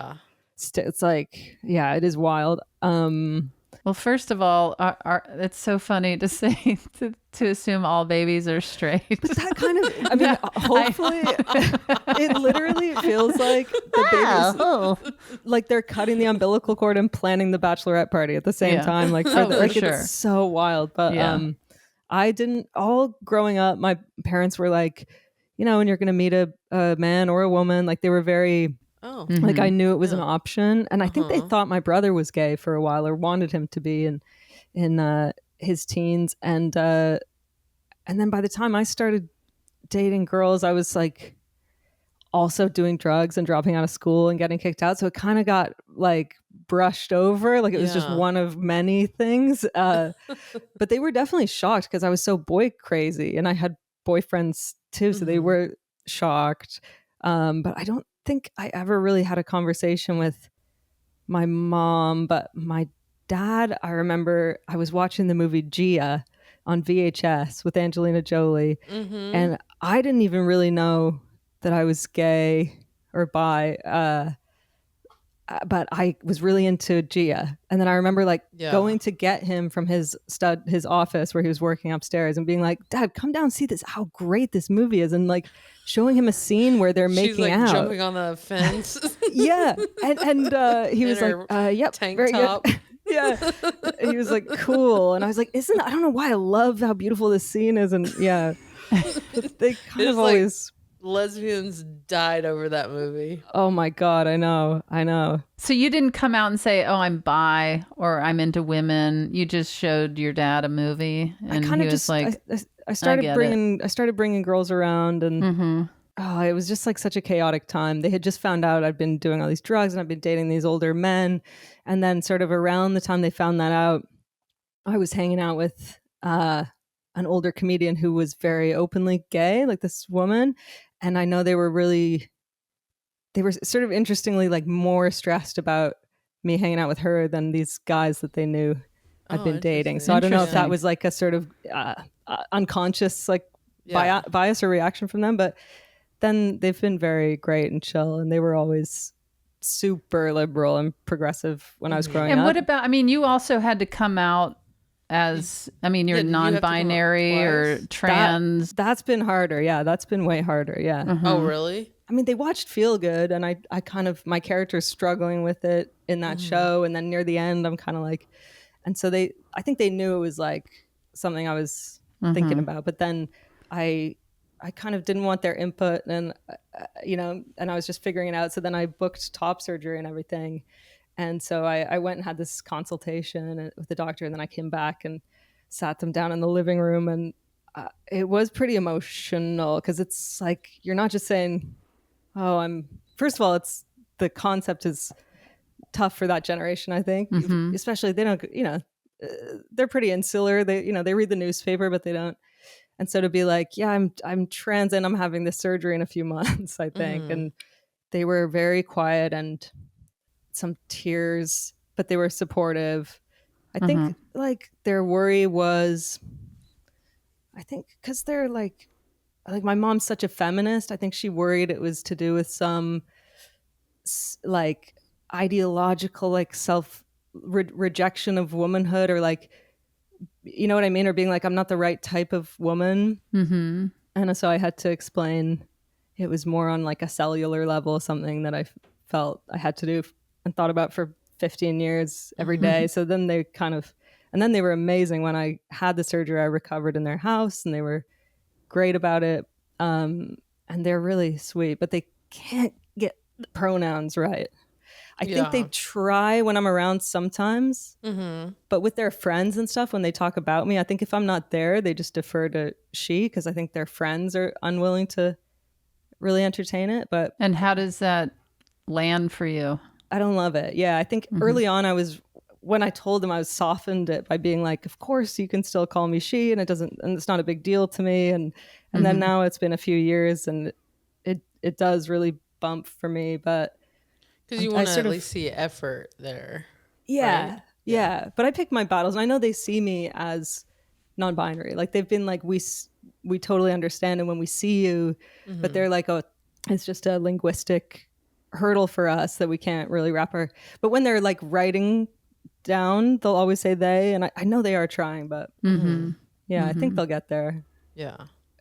it's like, yeah, it is wild. Well, first of all, it's so funny to say to assume all babies are straight. But that kind of, I mean, hopefully, it literally feels like the babies, like they're cutting the umbilical cord and planning the bachelorette party at the same time. Like, for sure. It's so wild. But I didn't, all growing up, my parents were like, you know, when you're going to meet a man or a woman, like they were very, like I knew it was an option. And I think they thought my brother was gay for a while, or wanted him to be in his teens. And then by the time I started dating girls, I was like also doing drugs and dropping out of school and getting kicked out. So it kind of got like brushed over, like it was just one of many things. But they were definitely shocked because I was so boy crazy, and I had boyfriends too, so they were shocked. But I don't think I ever really had a conversation with my mom. But my dad, I remember I was watching the movie Gia on VHS with Angelina Jolie, and I didn't even really know that I was gay or bi. But I was really into Gia. And then I remember like going to get him from his office where he was working upstairs and being like, Dad, come down and see this, how great this movie is. And like showing him a scene where they're making like out. Jumping on the fence. Yeah. And he was like, yep. Tank very top. Good. Yeah. He was like, cool. And I was like, I don't know why I love how beautiful this scene is. And yeah, they kind of always... lesbians died over that movie. Oh my God, I know. So you didn't come out and say, "Oh, I'm bi" or "I'm into women." You just showed your dad a movie, and he was like, I started bringing girls around, and it was just like such a chaotic time. They had just found out I'd been doing all these drugs and I'd been dating these older men, and then sort of around the time they found that out, I was hanging out with an older comedian who was very openly gay, like this woman. And I know they were sort of interestingly like more stressed about me hanging out with her than these guys that they knew I'd been dating. So I don't know if that was like a sort of unconscious like bias or reaction from them. But then they've been very great and chill, and they were always super liberal and progressive when I was growing And up. what about, I mean, you also had to come out as, I mean, you're Yeah, did you have to come out non-binary or twice? trans. That's been harder. Yeah, that's been way harder. Yeah. Oh, really? I mean, they watched Feel Good, and I kind of, my character's struggling with it in that show, and then near the end, I'm kind of like, and so I think they knew it was like something I was thinking about, but then I kind of didn't want their input, and and I was just figuring it out. So then I booked top surgery and everything, and so I went and had this consultation with the doctor, and then I came back and sat them down in the living room, and it was pretty emotional because it's like you're not just saying, oh, first of all, it's the concept is tough for that generation, I think. Especially they don't, they're pretty insular. They read the newspaper, but they don't. And so to be like, yeah, I'm trans and I'm having this surgery in a few months, I think. And they were very quiet and some tears, but they were supportive. I think like their worry was, I think because they're like my mom's such a feminist. I think she worried it was to do with some like ideological like self rejection of womanhood, or like, you know what I mean, or being like, I'm not the right type of woman. And so I had to explain it was more on like a cellular level, something that I felt I had to do and thought about for 15 years every day. So then they and then they were amazing. When I had the surgery, I recovered in their house and they were great about it. And they're really sweet, but they can't get the pronouns right. I think they try when I'm around sometimes, but with their friends and stuff, when they talk about me, I think if I'm not there, they just defer to she, because I think their friends are unwilling to really entertain it. And how does that land for you? I don't love it. Yeah, I think early on when I told them, I was softened it by being like, of course you can still call me she, and it's not a big deal to me. And then now it's been a few years and it does really bump for me, but because you want to at least see effort there. Yeah. Right? Yeah. But I pick my battles, and I know they see me as non-binary. Like they've been like, we totally understand. And when we see you, but they're like, oh, it's just a linguistic hurdle for us that we can't really but when they're like writing down, they'll always say they, and I know they are trying, but I think they'll get there. Yeah.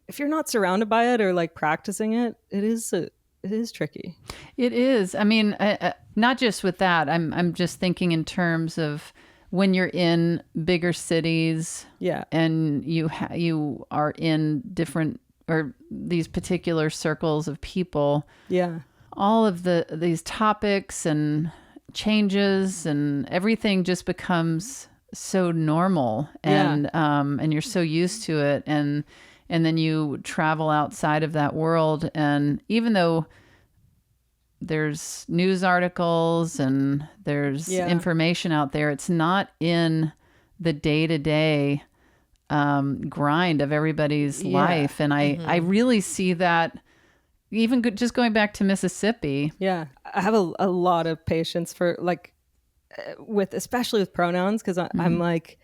If you're not surrounded by it or like practicing it, it is tricky. It is. I mean, not just with that. I'm just thinking in terms of when you're in bigger cities, and you are in different or these particular circles of people. Yeah. All of these topics and changes and everything just becomes so normal, and you're so used to it, and then you travel outside of that world, and even though there's news articles and there's information out there, it's not in the day-to-day grind of everybody's life. And I really see that even just going back to Mississippi. Yeah. I have a lot of patience for like especially with pronouns, because I'm like,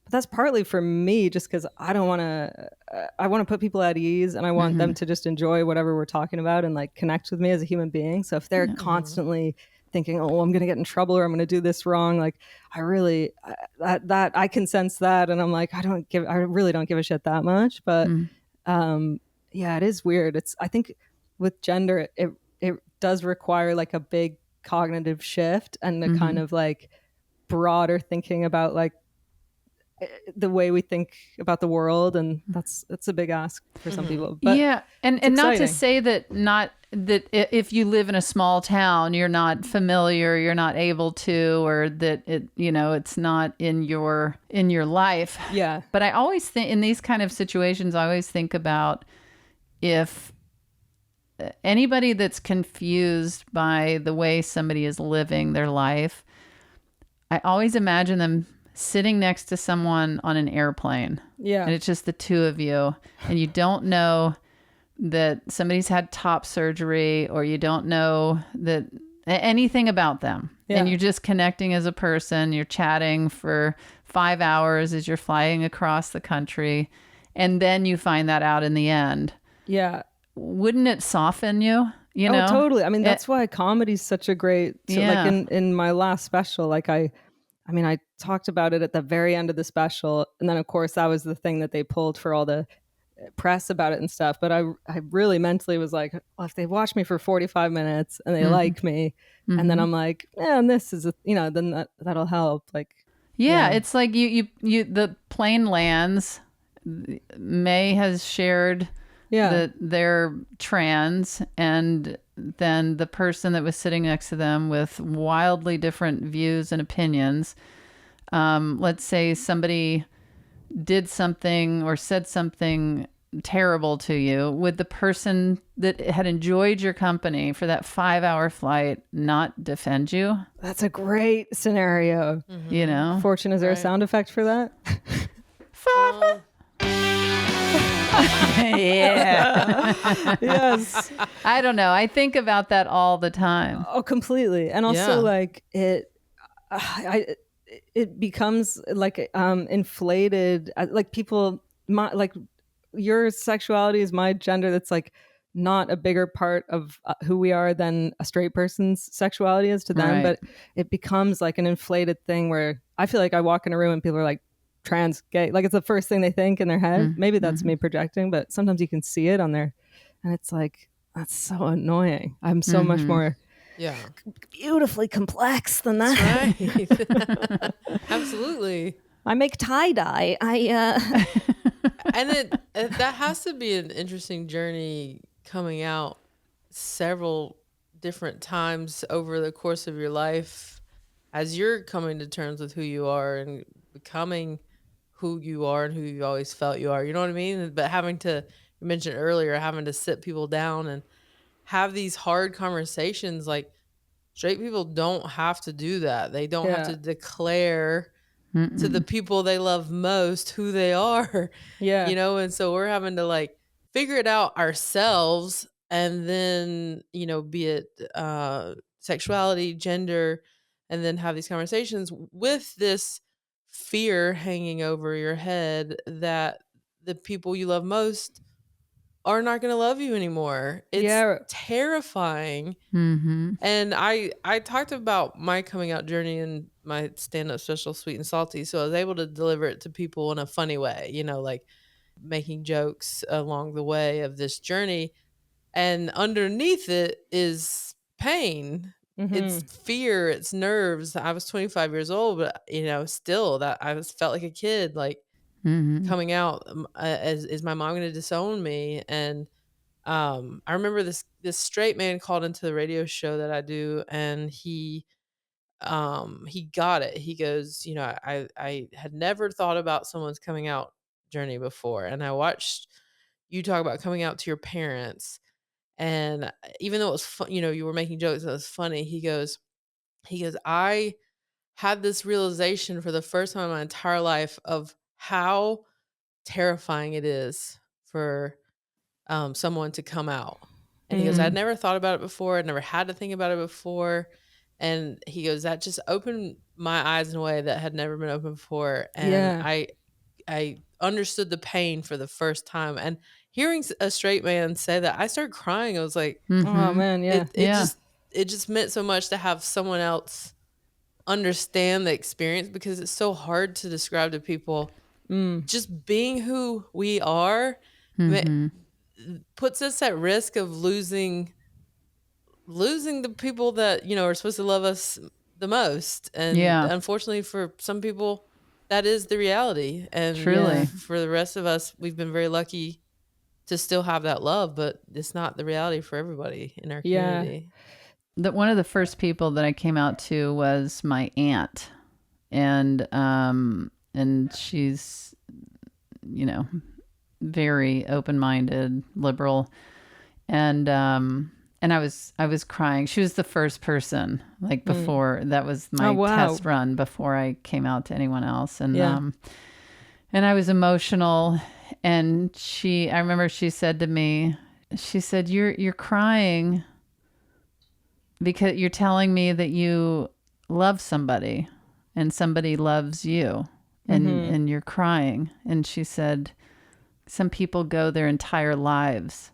but that's partly for me just because I don't want to, I want to put people at ease, and I want them to just enjoy whatever we're talking about and like connect with me as a human being. So if they're constantly thinking, oh, I'm going to get in trouble or I'm going to do this wrong, like I really, that I can sense that. And I'm like, I really don't give a shit that much. But it is weird. I think with gender, it does require like a big cognitive shift and a kind of like broader thinking about like the way we think about the world, and that's a big ask for some people. But and not to say that if you live in a small town you're not familiar, you're not able to, or that it's not in your life. Yeah. But I always think in these kind of situations, I always think about if anybody that's confused by the way somebody is living their life, I always imagine them sitting next to someone on an airplane. Yeah. And it's just the two of you, and you don't know that somebody's had top surgery, or you don't know that anything about them. Yeah. And you're just connecting as a person. You're chatting for 5 hours as you're flying across the country. And then you find that out in the end. Yeah. wouldn't it soften you? You know? Oh, totally. I mean, that's why comedy's such a great, Yeah. like in my last special, like I mean, I talked about it at the very end of the special. And then of course that was the thing that they pulled for all the press about it and stuff. But I really mentally was like, well, if they watch me for 45 minutes and they like me, and then I'm like, yeah, and this is, then that'll help. Like, yeah, it's like you the plane lands. May has shared that they're trans, and then the person that was sitting next to them with wildly different views and opinions. Let's say somebody did something or said something terrible to you. Would the person that had enjoyed your company for that 5-hour flight not defend you? That's a great scenario. You know? Fortune, is there a sound effect for that? Yeah. Yes. I don't know. I think about that all the time. Oh, completely. And also like it becomes like inflated, like people like your sexuality is my gender. That's like not a bigger part of who we are than a straight person's sexuality is to them. Right. But it becomes like an inflated thing where I feel like I walk in a room and people are like, trans, gay, like it's the first thing they think in their head. Maybe that's me projecting, but sometimes you can see it on there and it's like, that's so annoying. I'm so much more beautifully complex than that. Right. Absolutely. I make tie-dye. And that has to be an interesting journey coming out several different times over the course of your life as you're coming to terms with who you are and becoming who you are and who you always felt you are. You know what I mean? But having to, you mentioned earlier, having to sit people down and have these hard conversations. Like, straight people don't have to do that. They don't have to declare to the people they love most who they are. Yeah. You know, and so we're having to like figure it out ourselves, and then, you know, be it sexuality, gender, and then have these conversations with this fear hanging over your head that the people you love most are not going to love you anymore. It's terrifying. And I talked about my coming out journey in my stand-up special, Sweet and Salty, so I was able to deliver it to people in a funny way, you know, like making jokes along the way of this journey. And underneath it is pain. It's fear, it's nerves. I was 25 years old, but, you know, still that I felt like a kid, like coming out as, is my mom going to disown me? And I remember this straight man called into the radio show that I do, and he got it. He goes, you know, I had never thought about someone's coming out journey before, and I watched you talk about coming out to your parents, and even though it was fun, you know, you were making jokes, that was funny. He goes, I had this realization for the first time in my entire life of how terrifying it is for someone to come out. And he goes, I'd never thought about it before. I'd never had to think about it before. And he goes, that just opened my eyes in a way that had never been opened before. And I understood the pain for the first time. And hearing a straight man say that, I started crying. I was like, oh man, it just meant so much to have someone else understand the experience, because it's so hard to describe to people. Just being who we are puts us at risk of losing the people that, you know, are supposed to love us the most. And unfortunately for some people, that is the reality. And Truly. for the rest of us, we've been very lucky to still have that love, but it's not the reality for everybody in our community. One of the first people that I came out to was my aunt, and she's, you know, very open-minded, liberal, and I was crying. She was the first person, like, before that was my test run before I came out to anyone else, and I was emotional. And I remember she said to me, she said, "You're crying because you're telling me that you love somebody, and somebody loves you, and you're crying." And she said, some people go their entire lives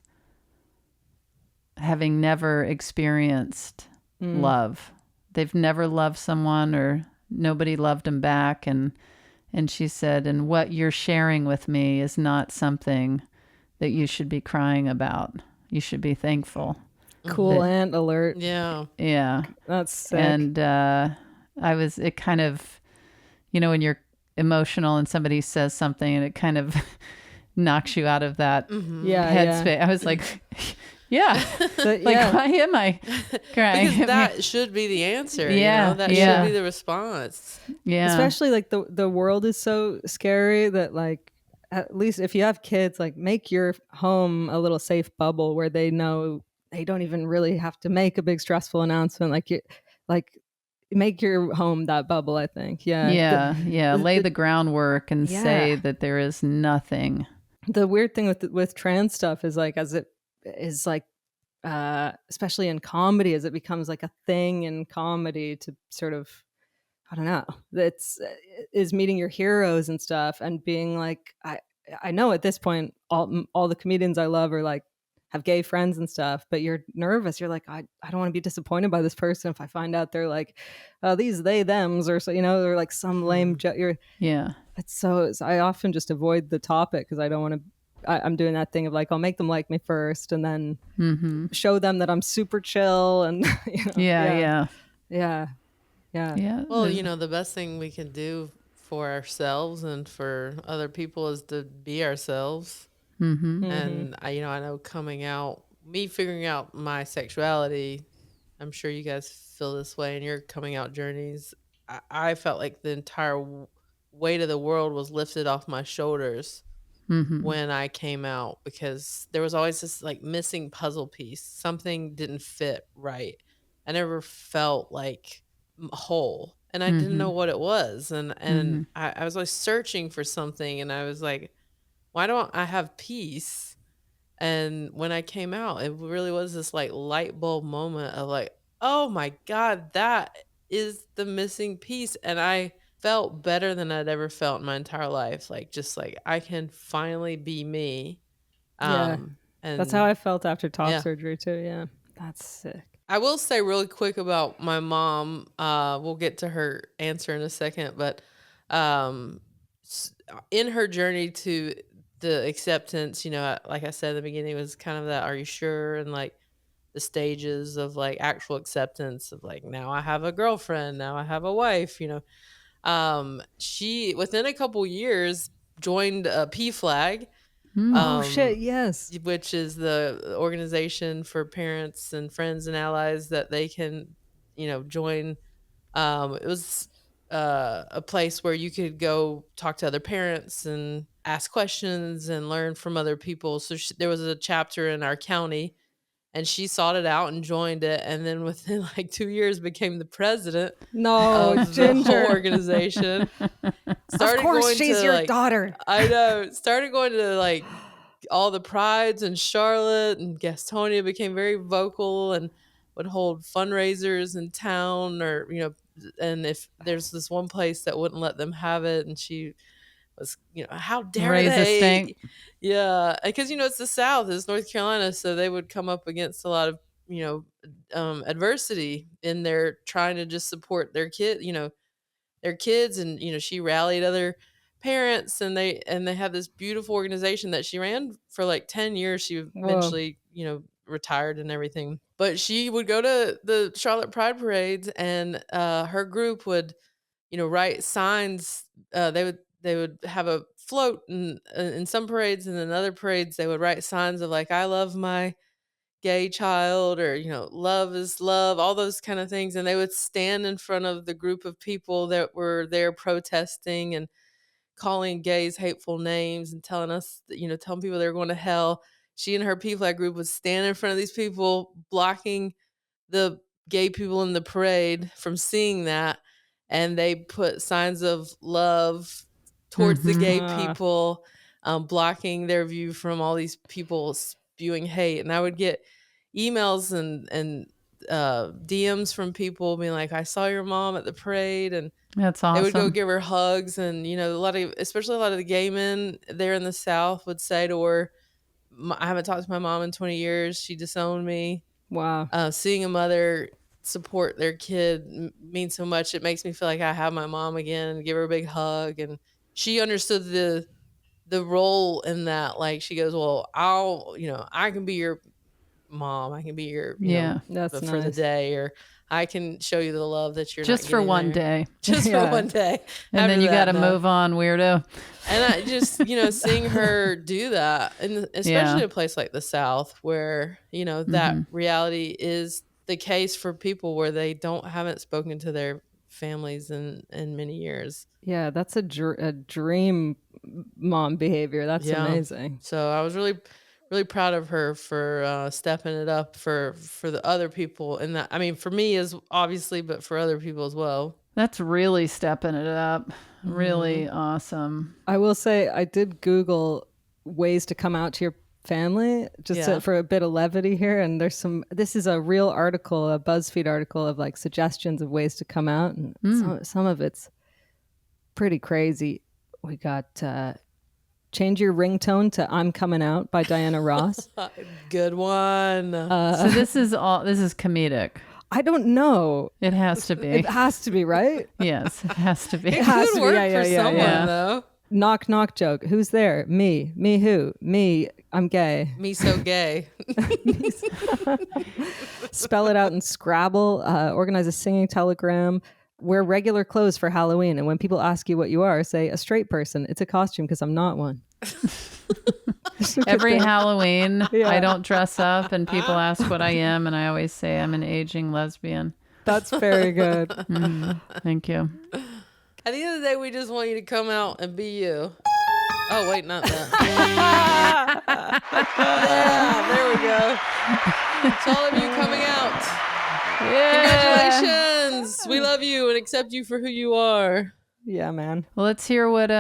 having never experienced love. They've never loved someone, or nobody loved them back. And she said, and what you're sharing with me is not something that you should be crying about. You should be thankful. Cool aunt alert. Yeah. Yeah. That's sick. And it kind of, when you're emotional and somebody says something and it kind of knocks you out of that headspace. I was like, yeah. Why am I crying? Because that should be the answer. Yeah. That should be the response. Yeah. Especially like the world is so scary that like, at least if you have kids, like make your home a little safe bubble where they know they don't even really have to make a big stressful announcement. Like make your home that bubble, I think. Yeah. Lay the groundwork and say that there is nothing. The weird thing with trans stuff is like, as it is like, especially in comedy, as it becomes like a thing in comedy to sort of, I don't know, that's is meeting your heroes and stuff and being like, I know at this point all the comedians I love are like have gay friends and stuff, but you're nervous. You're like, I don't want to be disappointed by this person if I find out they're like, these they thems, or so, they're like some lame it's so I often just avoid the topic because I don't want to. I'm doing that thing of like, I'll make them like me first and then show them that I'm super chill and Yeah. Well, the best thing we can do for ourselves and for other people is to be ourselves. And I know figuring out my sexuality, I'm sure you guys feel this way in your coming out journeys. I felt like the entire weight of the world was lifted off my shoulders when I came out, because there was always this like missing puzzle piece. Something didn't fit right. I never felt like whole, and I didn't know what it was. And I was always searching for something, and I was like, why don't I have peace? And when I came out, it really was this like light bulb moment of like, oh my God, that is the missing piece. And I felt better than I'd ever felt in my entire life. Like, just like I can finally be me. And that's how I felt after top surgery too. Yeah. That's sick. I will say really quick about my mom. We'll get to her answer in a second, but in her journey to the acceptance, like I said in the beginning, it was kind of that, are you sure? And like the stages of like actual acceptance of like, now I have a girlfriend, now I have a wife, she within a couple years joined PFLAG. Oh shit, yes. Which is the organization for parents and friends and allies that they can, join. It was a place where you could go talk to other parents and ask questions and learn from other people. So there was a chapter in our county, and she sought it out and joined it. And then within like 2 years became the president of the whole organization. Of course, she's your daughter. I know. Started going to like all the prides in Charlotte, and Gastonia became very vocal and would hold fundraisers in town, or and if there's this one place that wouldn't let them have it, and she was, how dare they? Yeah, because it's the South, it's North Carolina, so they would come up against a lot of adversity in their trying to just support their kids, and she rallied other parents, and they have this beautiful organization that she ran for like 10 years. She eventually retired and everything, but she would go to the Charlotte Pride parades, and her group would write signs. They would have a float in some parades, and in other parades they would write signs of like, I love my gay child, or love is love, all those kind of things. And they would stand in front of the group of people that were there protesting and calling gays hateful names and telling telling people they were going to hell. She and her PFLAG group would stand in front of these people, blocking the gay people in the parade from seeing that, and they put signs of love towards the gay people, blocking their view from all these people spewing hate. And I would get emails and DMs from people being like, I saw your mom at the parade, and that's awesome. they would go give her hugs. And especially a lot of the gay men there in the South would say to her, I haven't talked to my mom in 20 years. She disowned me. Wow. Seeing a mother support their kid means so much. It makes me feel like I have my mom again and give her a big hug. And she understood the role in that. Like she goes, well, I can be your mom. I can be your, Yeah. That's for the nice. day, or I can show you the love that you're Just not for getting one there. day. Just for Yeah. one day. And then After you got to that, no. move on, weirdo. And I just, seeing her do that, and especially in a place like the South, where, that reality is the case for people where they haven't spoken to their families in many years. Yeah, that's a dream mom behavior. That's amazing. So I was really, really proud of her for stepping it up for the other people. And that, I mean, for me is obviously, but for other people as well. That's really stepping it up. Really awesome. I will say I did Google ways to come out to your family for a bit of levity here. And this is a real article, a BuzzFeed article of like suggestions of ways to come out. And some of it's pretty crazy. We got change your ringtone to I'm Coming Out by Diana Ross. Good one. So this is comedic. I don't know. It has to be. It has to be, right? Yes, it has to be. It could work for someone, though. Knock, knock joke. Who's there? Me. Me who? Me. I'm gay. Me so gay. Spell it out in Scrabble. Organize a singing telegram. Wear regular clothes for Halloween. And when people ask you what you are, say a straight person. It's a costume because I'm not one. Every Halloween, I don't dress up and people ask what I am. And I always say I'm an aging lesbian. That's very good. Thank you. At the end of the day, we just want you to come out and be you. Oh, wait, not that. Yeah, there we go. It's all of you coming out. Yeah. Congratulations. We love you and accept you for who you are. Yeah, man. Well, let's hear what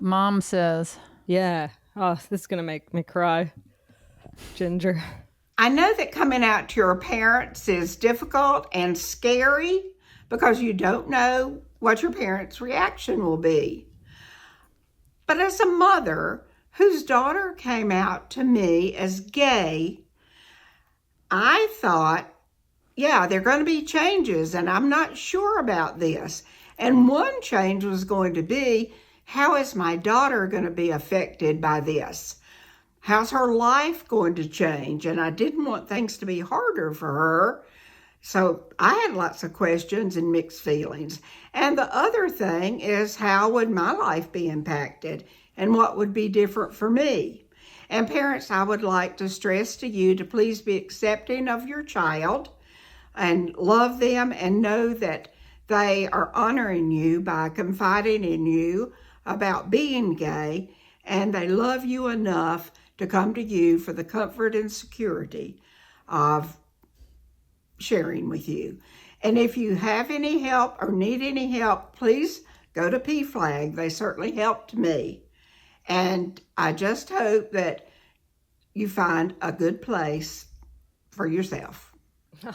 Mom says. Yeah. Oh, this is going to make me cry. Ginger. I know that coming out to your parents is difficult and scary because you don't know what your parents' reaction will be. But as a mother whose daughter came out to me as gay, I thought, yeah, there are going to be changes, and I'm not sure about this. And one change was going to be, how is my daughter going to be affected by this? How's her life going to change? And I didn't want things to be harder for her. So I had lots of questions and mixed feelings. And the other thing is, how would my life be impacted and what would be different for me? And parents, I would like to stress to you to please be accepting of your child and love them and know that they are honoring you by confiding in you about being gay, and they love you enough to come to you for the comfort and security of sharing with you. And if you have any help or need any help, please go to PFLAG. They certainly helped me. And I just hope that you find a good place for yourself.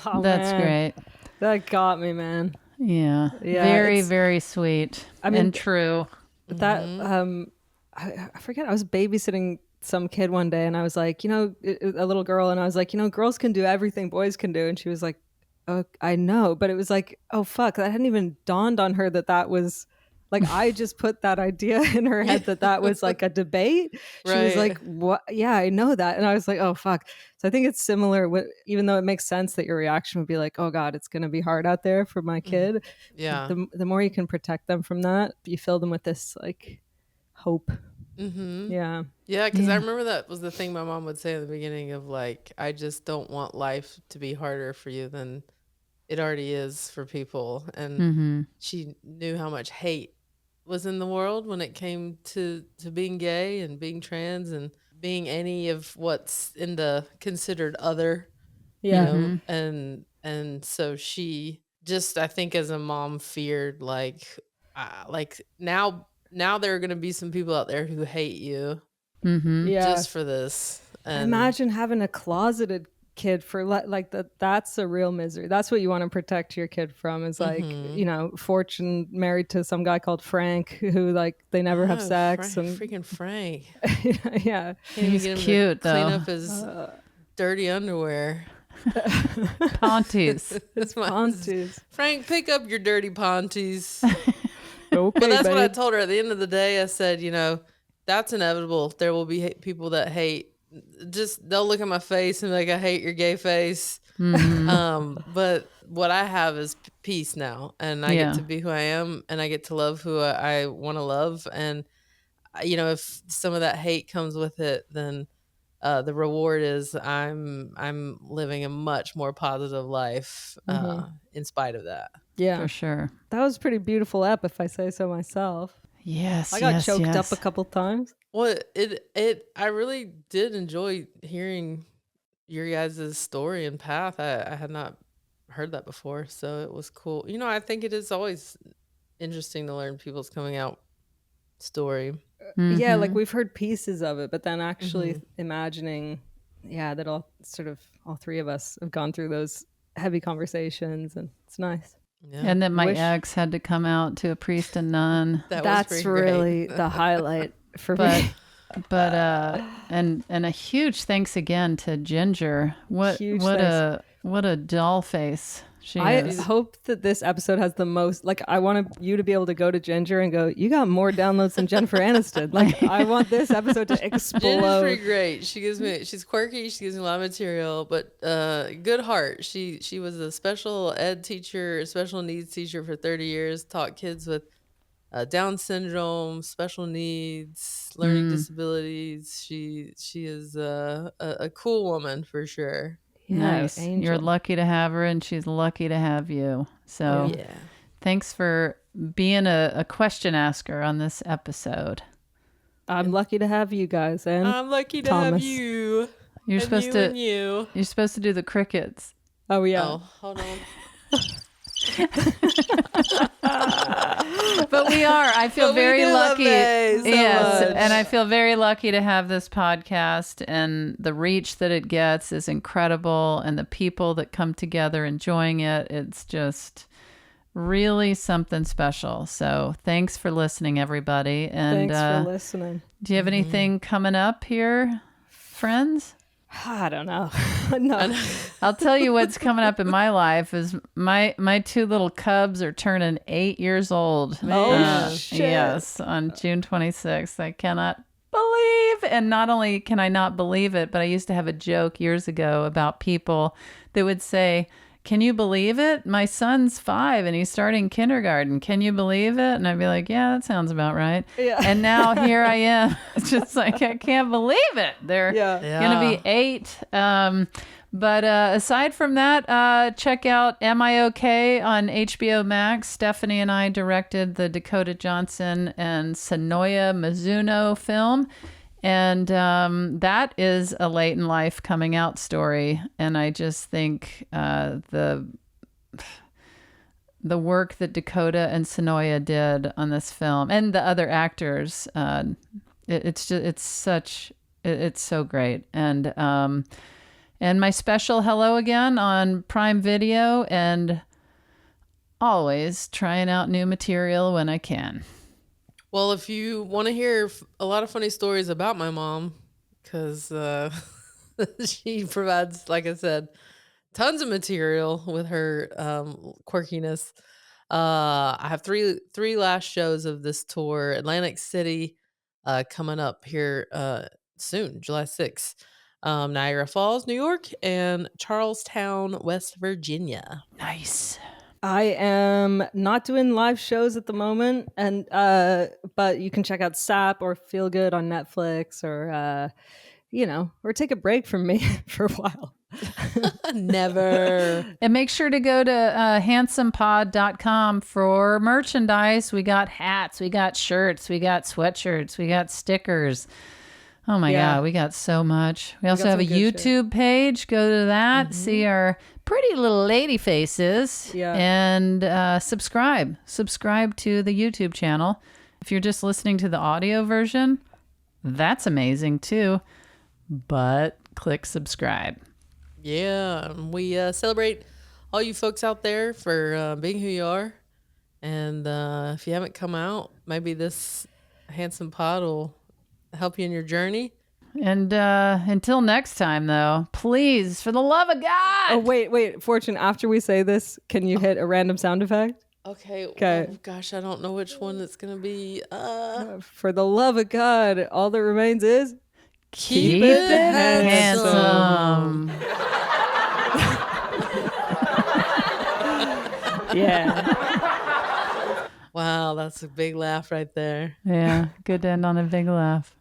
Oh, That's man. great. That got me, man. Yeah. Very, very sweet. And true. That I forget, I was babysitting some kid one day and I was like, a little girl, and I was like, girls can do everything boys can do, and she was like, oh, I know, but it was like, oh fuck, that hadn't even dawned on her that was like, I just put that idea in her head that was like a debate. She was like, what? Yeah, I know that. And I was like, oh fuck. So I think it's similar, even though it makes sense that your reaction would be like, oh God, it's going to be hard out there for my kid. Yeah. The more you can protect them from that, you fill them with this like hope. Mm-hmm. Yeah. Yeah, because I remember that was the thing my mom would say in the beginning of like, I just don't want life to be harder for you than it already is for people. And she knew how much hate was in the world when it came to being gay and being trans and being any of what's in the considered other. Yeah. And so she just, I think as a mom, feared like now there are going to be some people out there who hate you just for this. And imagine having a closeted kid for like that. That's a real misery. That's what you want to protect your kid from, is like, Fortune married to some guy called Frank who like they never have sex. And freaking Frank. Yeah. Can't even He's get him cute to clean though. up his dirty underwear. Ponties. It's My- Ponties. Frank, pick up your dirty Ponties. Okay, But that's what I babe. told her at the end of the day. I said, that's inevitable. There will be people that hate. Just they'll look at my face and be like, I hate your gay face. But what I have is peace now, and I Yeah. get to be who I am, and I get to love who I want to love. And if some of that hate comes with it, then the reward is I'm living a much more positive life in spite of that. Yeah, For sure. that was a pretty beautiful ep, if I say so myself. Yes. I got choked yes. up a couple times. Well, I really did enjoy hearing your guys' story and path. I had not heard that before, so it was cool. I think it is always interesting to learn people's coming out story. Yeah, like we've heard pieces of it, but then actually imagining, that all three of us have gone through those heavy conversations, and it's nice. Yeah, And then my Wish- ex had to come out to a priest and nun. that was That's pretty great. really the highlight for But me. and a huge thanks again to Ginger. What Huge what a doll face she I is. hope that this episode has the most, like, I want you to be able to go to Ginger and go, you got more downloads than Jennifer Aniston. Like, I want this episode to Ginger's explode. pretty great. She's quirky. She gives me a lot of material, but good heart. She was a special ed teacher, special needs teacher for 30 years. Taught kids with Down syndrome, special needs, learning disabilities. She is a cool woman for sure. Nice. Angel. You're lucky to have her, and she's lucky to have you. So Yeah. thanks for being a question asker on this episode. I'm lucky to have you guys. And I'm lucky to Thomas. have you. You're and supposed you to and you. You're supposed to do the crickets. oh, yeah. Oh, hold on. But we are. I feel But we very do love lucky. May so yes, much. and I feel very lucky to have this podcast, and the reach that it gets is incredible, and the people that come together enjoying it. It's just really something special. So thanks for listening, everybody. And Thanks for listening. do you have anything coming up here, friends? I don't know. No. I'll tell you what's coming up in my life is my two little cubs are turning 8 years old. Oh, shit. Yes, on June 26th. I cannot believe, and not only can I not believe it, but I used to have a joke years ago about people that would say, can you believe it? My son's 5 and he's starting kindergarten. Can you believe it? And I'd be like, yeah, that sounds about right. Yeah. And now here I am. It's just like, I can't believe it. They're going to be 8. But aside from that, check out Am I OK on HBO Max. Stephanie and I directed the Dakota Johnson and Sonoya Mizuno film. And that is a late in life coming out story. And I just think the work that Dakota and Sonoya did on this film, and the other actors, it's so great. And my special hello again on Prime Video, and always trying out new material when I can. Well, if you want to hear a lot of funny stories about my mom, because she provides, like I said, tons of material with her quirkiness. I have three last shows of this tour. Atlantic City coming up here soon, July 6th. Niagara Falls, New York, and Charlestown, West Virginia. Nice. I am not doing live shows at the moment, and but you can check out SAP or Feel Good on Netflix, or or take a break from me for a while. Never. And make sure to go to handsomepod.com for merchandise. We got hats, we got shirts, we got sweatshirts, we got stickers. Oh my God, we got so much. We also have a YouTube page. Go to that, see our pretty little lady faces, and subscribe. Subscribe to the YouTube channel. If you're just listening to the audio version, that's amazing too. But click subscribe. Yeah, we celebrate all you folks out there for being who you are. And if you haven't come out, maybe this handsome pod will help you in your journey. And until next time, though, please, for the love of God. Oh, wait. Fortune, after we say this, can you hit a random sound effect? Okay. Okay. Oh, gosh, I don't know which one it's going to be. For the love of God, all that remains is Keep it handsome. Yeah. Wow, that's a big laugh right there. Yeah, good to end on a big laugh.